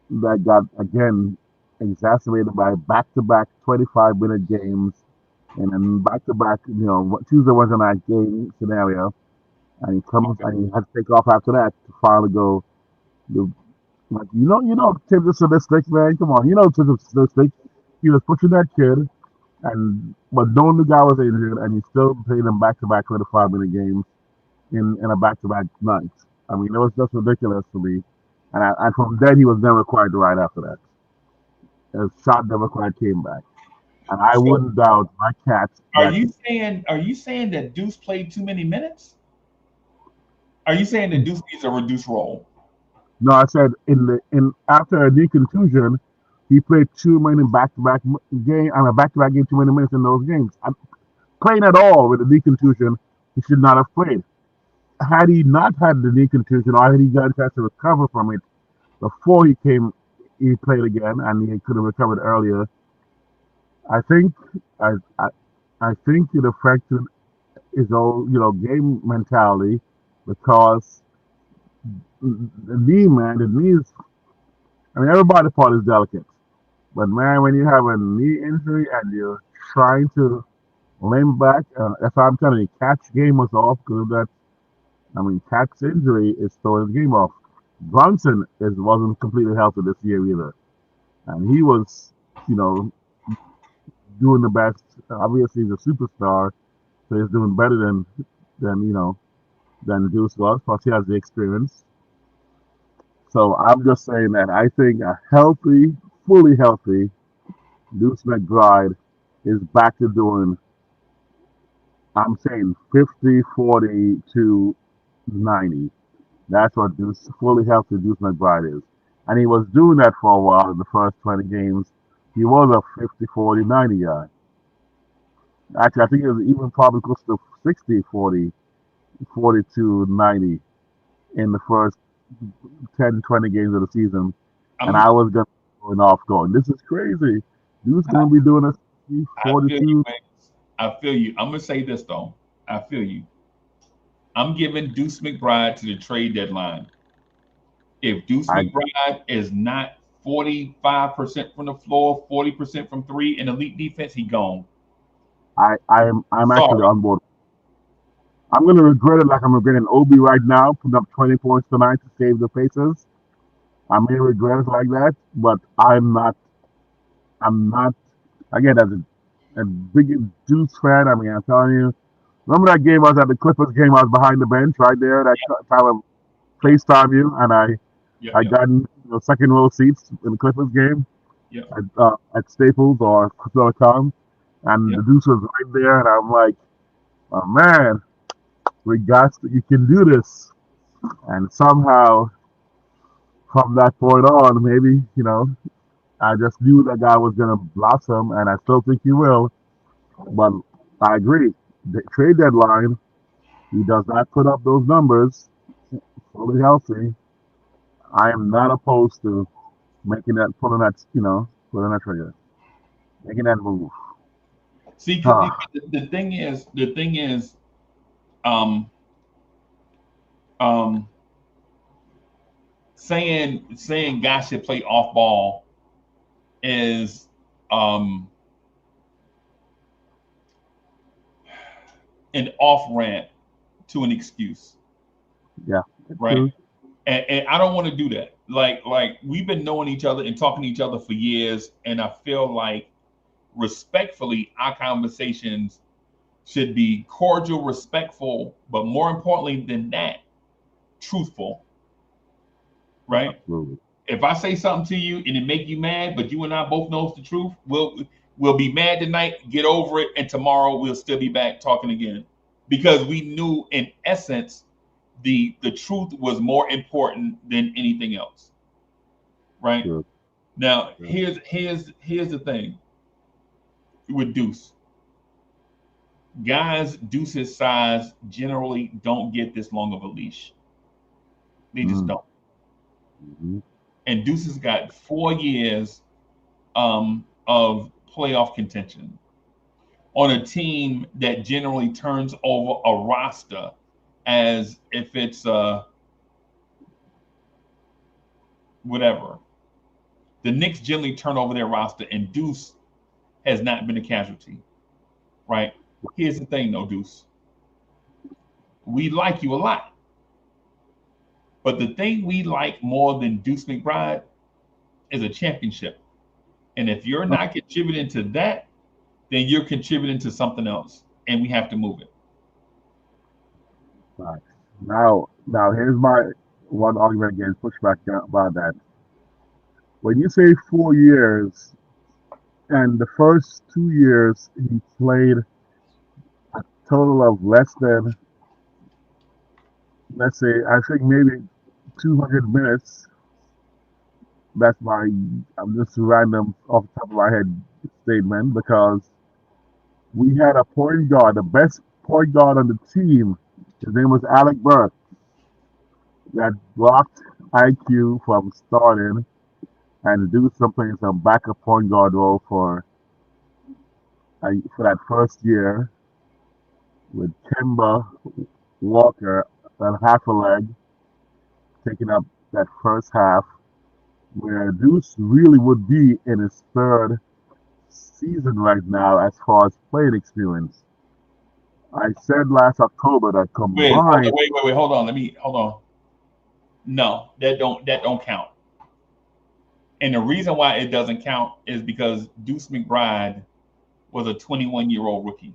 that got again exacerbated by back-to-back 25-minute games and then back-to-back, Tuesday, Wednesday night game scenario. And he comes and he has to take off after that to finally go. Like, Tim's a sadistic, man. Come on, Tim's a sadistic. He was pushing that kid, but knowing the guy was injured, and he still played him back-to-back 25-minute games in a back-to-back night. I mean, it was just ridiculous to me. And from then, he was never required to ride after that. His shot never quite came back. And I wouldn't doubt my cats. Are you saying that Deuce played too many minutes? Are you saying that Deuce needs a reduced role? No, I said after a knee contusion, he played too many back-to-back game. I mean, back-to-back game, too many minutes in those games. Playing at all with a knee contusion, he should not have played. Had he not had the knee contusion, or had he got a chance to recover from it before he played again, and he could have recovered earlier. I think it affected his whole, game mentality, because the knee is. I mean, every part is delicate, but man, when you have a knee injury and you're trying to limp back, that's why I'm telling you, Cat's game was off because of that. I mean, Cat's injury is throwing his game off. Brunson wasn't completely healthy this year either, and he was, doing the best. Obviously, he's a superstar, so he's doing better than Deuce was. Plus, he has the experience. So I'm just saying that I think a healthy, fully healthy Deuce McBride is back to doing, I'm saying 50, 40 to 90. That's what fully healthy Deuce McBride is. And he was doing that for a while in the first 20 games. He was a 50, 40, 90 guy. Actually, I think it was even probably close to 60, 40, 42, 90 in the first 10, 20 games of the season. And I was going off going, this is crazy. Deuce going to be doing a 42. I feel you. I'm going to say this, though. I feel you. I'm giving Deuce McBride to the trade deadline. If Deuce McBride is not 45% from the floor, 40% from three in elite defense, he gone. I'm actually on board. I'm going to regret it like I'm regretting Obi right now, putting up 20 points tonight to save the Pacers. I may regret it like that, but I'm not. Again, as a big Deuce fan, I mean, I'm telling you, remember that game I was at the Clippers game, I was behind the bench right there, that time of FaceTime you, and I got in second row seats in the Clippers game at Staples or Crypto.com, and the Deuce was right there, and I'm like, oh man, you can do this. And somehow, from that point on, maybe, I just knew that guy was going to blossom, and I still think he will. But I agree. The trade deadline, he does not put up those numbers fully healthy. I am not opposed to pulling that trigger, making that move. See, the thing is, saying guys should play off ball is an off ramp to an excuse. Yeah. Right. True. And I don't want to do that. Like we've been knowing each other and talking to each other for years, and I feel like respectfully our conversations should be cordial, respectful, but more importantly than that, truthful. Right? Absolutely. If I say something to you and it make you mad, but you and I both know the truth, we'll be mad tonight, get over it, and tomorrow we'll still be back talking again. Because we knew in essence the truth was more important than anything else. Right? Sure. Now, here's the thing with Deuce. Guys Deuce's size generally don't get this long of a leash. They just don't. Mm-hmm. And Deuce has got 4 years of playoff contention on a team that generally turns over a roster as if it's whatever. the Knicks generally turn over their roster, and Deuce has not been a casualty, right? Here's the thing, though, Deuce. We like you a lot. But the thing we like more than Deuce McBride is a championship. And if you're not contributing to that, then you're contributing to something else. And we have to move it. Right. Now here's my one argument against pushback about that. When you say 4 years, and the first 2 years he played a total of less than, let's say, I think maybe 200 minutes. That's I'm just random off the top of my head statement, because we had a point guard, the best point guard on the team. His name was Alec Burke, that blocked IQ from starting and do some backup point guard role for that first year with Kemba Walker on half a leg, taking up that first half, where Deuce really would be in his third season right now as far as playing experience. I said last October that combined. Wait, hold on. Hold on. No, that don't count. And the reason why it doesn't count is because Deuce McBride was a 21-year-old rookie.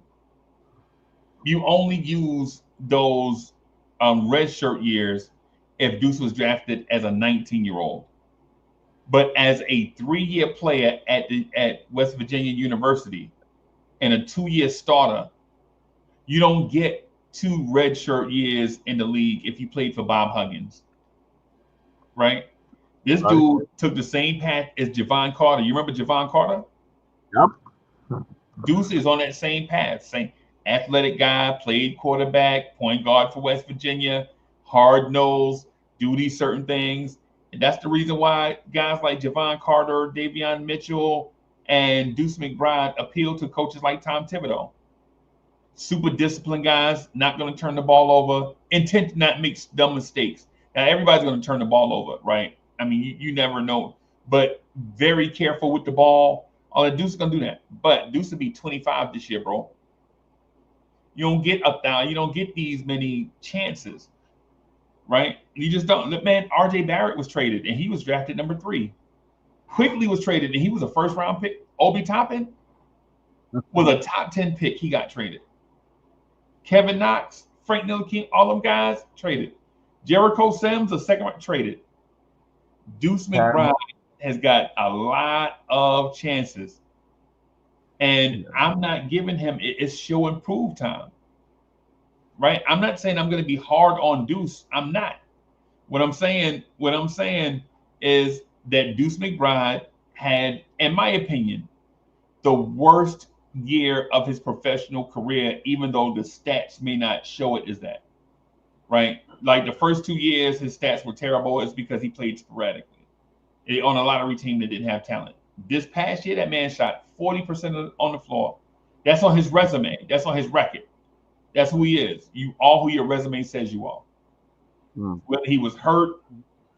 You only use those redshirt years if Deuce was drafted as a 19-year-old. But as a 3-year player at West Virginia University and a 2-year starter, you don't get 2 redshirt years in the league if you played for Bob Huggins, right? This dude took the same path as Javon Carter. You remember Javon Carter? Yep. Deuce is on that same path. Same athletic guy, played quarterback, point guard for West Virginia, hard-nosed, do these certain things. And that's the reason why guys like Javon Carter, Davion Mitchell, and Deuce McBride appeal to coaches like Tom Thibodeau. Super disciplined guys, not going to turn the ball over, intent to not make dumb mistakes. Now, everybody's going to turn the ball over, right? I mean, you never know, but very careful with the ball. All that Deuce is going to do that. But Deuce will be 25 this year, bro. You don't get these many chances, right? You just don't. Man, RJ Barrett was traded, and he was drafted number 3. Quickly was traded, and he was a first-round pick. Obi Toppin was a top 10 pick. He got traded. Kevin Knox, Frank Ntilikina, all them guys traded. Jericho Sims, a second-round traded. Deuce McBride has got a lot of chances. And I'm not giving him it's show and prove time. Right? I'm not saying I'm going to be hard on Deuce. I'm not. What I'm saying is that Deuce McBride had, in my opinion, the worst year of his professional career, even though the stats may not show it as that. Right? Like the first 2 years, his stats were terrible. It's because he played sporadically on a lottery team that didn't have talent. This past year, that man shot 40% on the floor. That's on his resume. That's on his record. That's who he is. You are who your resume says you are. Whether he was hurt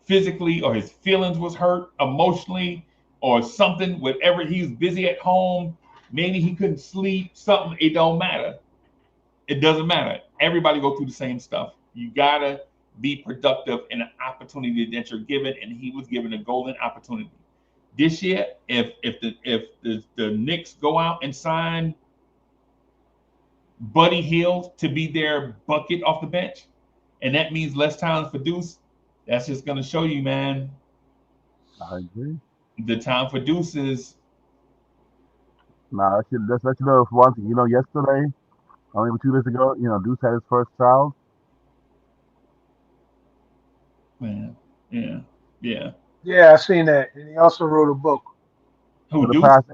physically or his feelings was hurt emotionally or something, whatever, he was busy at home, maybe he couldn't sleep, something, it don't matter. It doesn't matter. Everybody go through the same stuff. You gotta be productive in an opportunity that you're given, and he was given a golden opportunity. This year, if the Knicks go out and sign Buddy Hield to be their bucket off the bench, and that means less time for Deuce, that's just going to show you, man. I agree. The time for Deuce is. I should just let you know one thing. Yesterday, maybe 2 days ago, Deuce had his first child. Man, yeah. Yeah, I seen that. And he also wrote a book. Who, the Deuce? past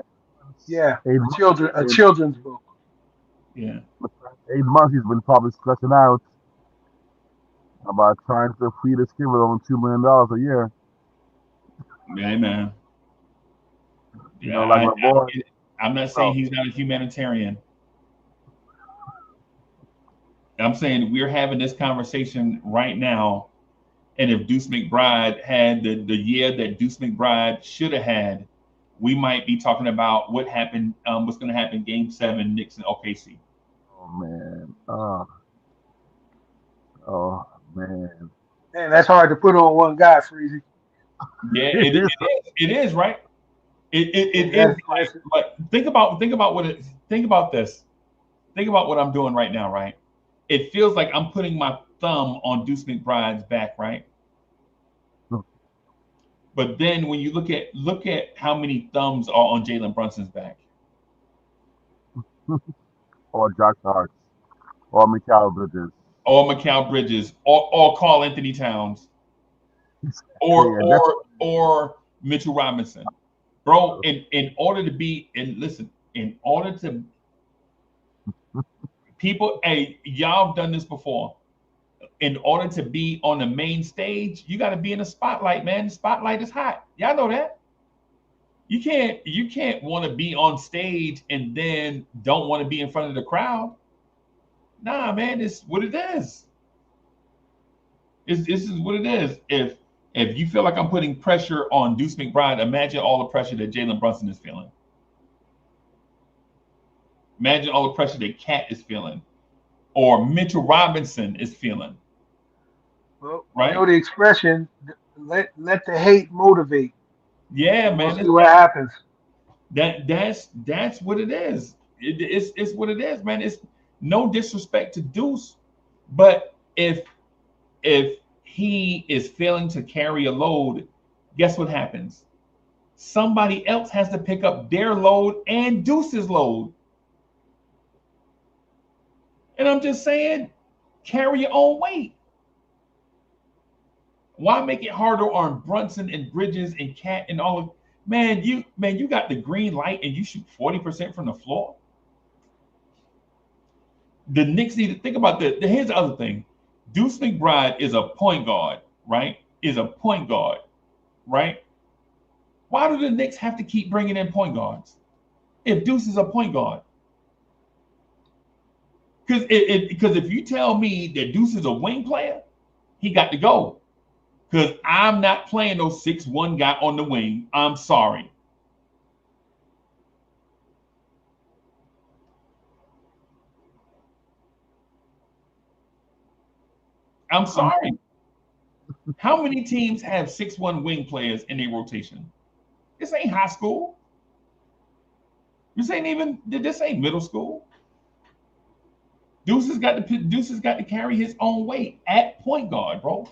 Yeah, 8 months, a children's book. Yeah. 8 months, he's been probably stressing out about trying to feed his kid with only $2 million a year. Yeah, man. Yeah, like my boy. I'm not saying he's not a humanitarian. I'm saying we're having this conversation right now And if Deuce McBride had the year that Deuce McBride should have had, we might be talking about what happened, what's going to happen Game 7, Knicks and OKC. Oh man. Oh man. Man, that's hard to put on one guy, Freezy. Yeah, it is, right? It is. But think about this. Think about what I'm doing right now, right? It feels like I'm putting my thumb on Deuce McBride's back, right? But then when you look at how many thumbs are on Jalen Brunson's back, Or Josh Hart, or Mikal Bridges, or Karl Anthony Towns, Yeah, or Mitchell Robinson, bro. In order to be, and listen, in order to people, hey, y'all have done this before. In order to be on the main stage, you got to be in the spotlight, man. The spotlight is hot. Y'all know that. You can't want to be on stage and then don't want to be in front of the crowd. Nah, man, it's what it is. This is what it is. If you feel like I'm putting pressure on Deuce McBride, imagine all the pressure that Jalen Brunson is feeling. Imagine all the pressure that Cat is feeling, or Mitchell Robinson is feeling. Well, right? you know the expression, let the hate motivate. Yeah, We'll man. see what happens. That's what it is. It's what it is, man. It's no disrespect to Deuce, but if he is failing to carry a load, guess what happens? Somebody else has to pick up their load and Deuce's load. And I'm just saying, carry your own weight. Why make it harder on Brunson and Bridges and Cat and all of you got the green light and you shoot 40% from the floor? The Knicks need to think about this. Here's the other thing. Deuce McBride is a point guard, right? Right? Why do the Knicks have to keep bringing in point guards if Deuce is a point guard? Because if you tell me that Deuce is a wing player, he got to go. Because I'm not playing no 6'1" guy on the wing. I'm sorry. I'm sorry. How many teams have 6'1" wing players in their rotation? This ain't high school. This ain't middle school. Deuce has got to carry his own weight at point guard, bro.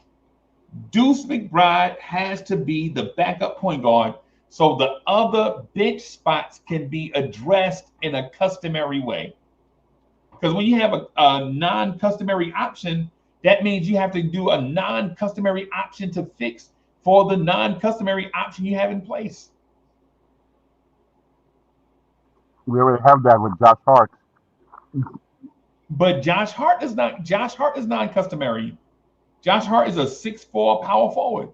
Deuce McBride has to be the backup point guard so the other bench spots can be addressed in a customary way. Because when you have a non-customary option, that means you have to do a non-customary option to fix for the non-customary option you have in place. We already have that with Josh Hart. But Josh Hart is non-customary. Josh Hart is a 6'4" power forward.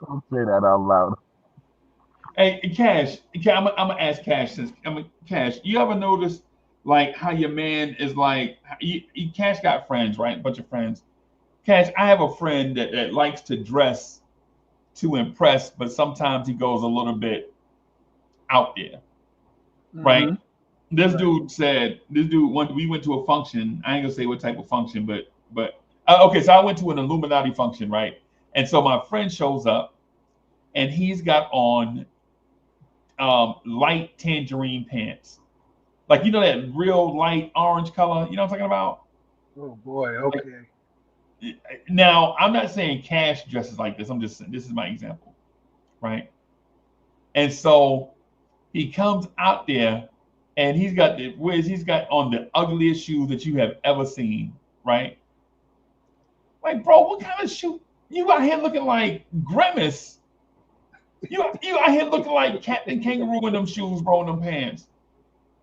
Don't say that out loud. Hey, Cash, I'm gonna ask Cash Cash, you ever notice like how your man is like Cash got friends, right? A bunch of friends. Cash, I have a friend that likes to dress to impress, but sometimes he goes a little bit out there. Right? Mm-hmm. This dude we went to a function. I ain't gonna say what type of function, but okay, so I went to an Illuminati function, right? And so my friend shows up and he's got on light tangerine pants. Like, you know, that real light orange color, you know what I'm talking about? Oh boy, okay. Now, I'm not saying Cash dresses like this. I'm just saying this is my example, right? And so he comes out there and he's got on the ugliest shoes that you have ever seen, right? Like, bro, what kind of shoe? You out here looking like Grimace. You out here looking like Captain Kangaroo in them shoes, bro, in them pants.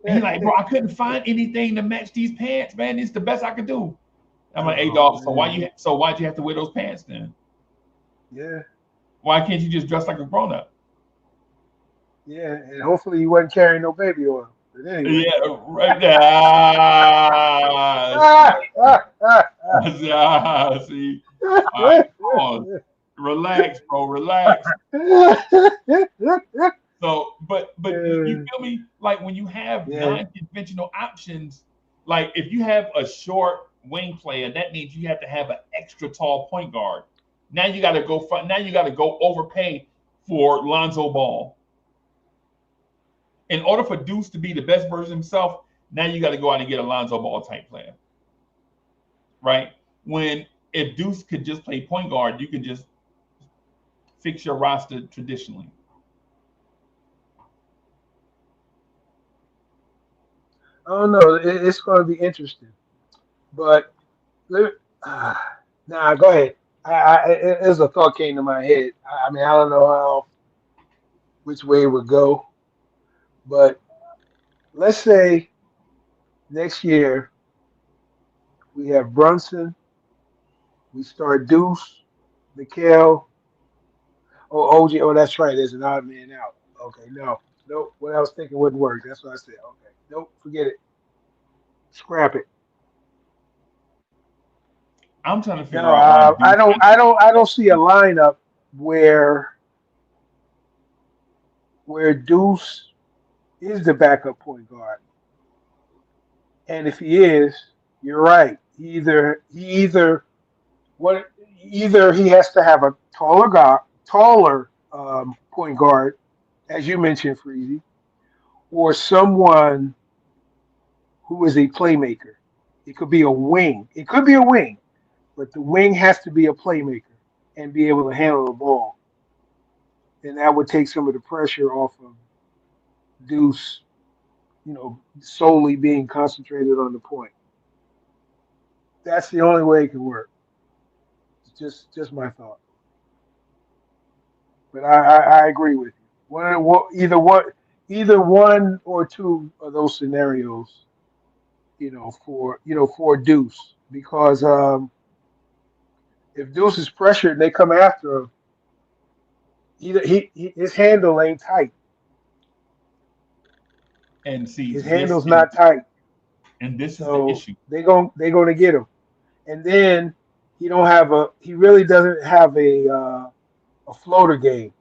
And he's like, bro, I couldn't find anything to match these pants, man. It's the best I could do. I'm like, hey, dog, why'd you have to wear those pants then? Yeah. Why can't you just dress like a grown-up? Yeah, and hopefully he wasn't carrying no baby oil. But anyway. Yeah, right now. See, all right, pause. Relax, bro. Relax. So, but you feel me? Like when you have non-conventional options, like if you have a short wing player, that means you have to have an extra tall point guard. Now you got to go. Now you got to go overpay for Lonzo Ball. In order for Deuce to be the best version of himself, now you got to go out and get a Lonzo Ball type player, right? When if Deuce could just play point guard, you could just fix your roster traditionally. I don't know. It's going to be interesting, but nah, go ahead. As a thought came to my head. I mean, I don't know which way it would go, but let's say next year we have Brunson, we start Deuce, Mikal, OG. Oh, that's right. There's an odd man out. Okay, nope. What I was thinking wouldn't work. That's what I said. Okay, nope. Forget it. Scrap it. I'm trying to figure No, out why Deuce. I don't see a lineup where Deuce is the backup point guard. And if he is, you're right. Either he has to have a taller point guard, as you mentioned, Freezy, or someone who is a playmaker. It could be a wing. It could be a wing, but the wing has to be a playmaker and be able to handle the ball. And that would take some of the pressure off of Deuce, solely being concentrated on the point. That's the only way it can work. It's just my thought. But I agree with you. Either one or two of those scenarios, for Deuce, because if Deuce is pressured and they come after him, either his handle ain't tight. And see, his handle's not tight. And this is the issue. They're gonna get him. And then he really doesn't have a floater game.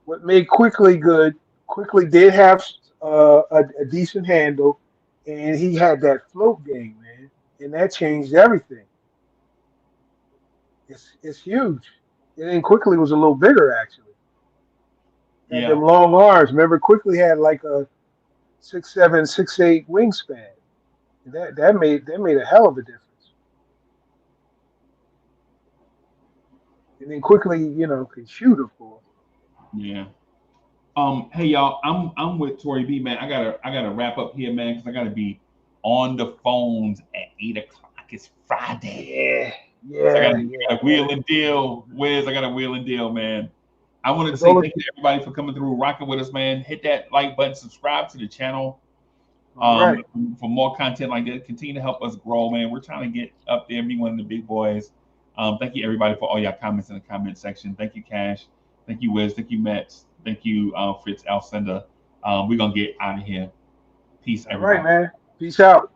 What made Quickly good? Quickly did have a decent handle, and he had that float game, man, and that changed everything. It's huge. And then Quickly was a little bigger actually. Had them long arms. Remember, Quickly had like a 6'7", 6'8" wingspan. That made a hell of a difference. And then Quickly, can shoot, of course. Yeah. Hey y'all, I'm with Tori B, man. I gotta wrap up here, man, because I gotta be on the phones at 8:00. It's Friday. Yeah. So I gotta wheel and deal. Wiz, I got a wheel and deal, man. I wanted to say thank you to everybody for coming through, rocking with us, man. Hit that like button, subscribe to the channel. Right. For more content like that. Continue to help us grow, man. We're trying to get up there, be one of the big boys. Thank you everybody for all your comments in the comment section. Thank you, Cash. Thank you, Wiz. Thank you, Mets. Thank you, Fritz Alcindor. We're gonna get out of here. Peace, everybody. All right, man. Peace out.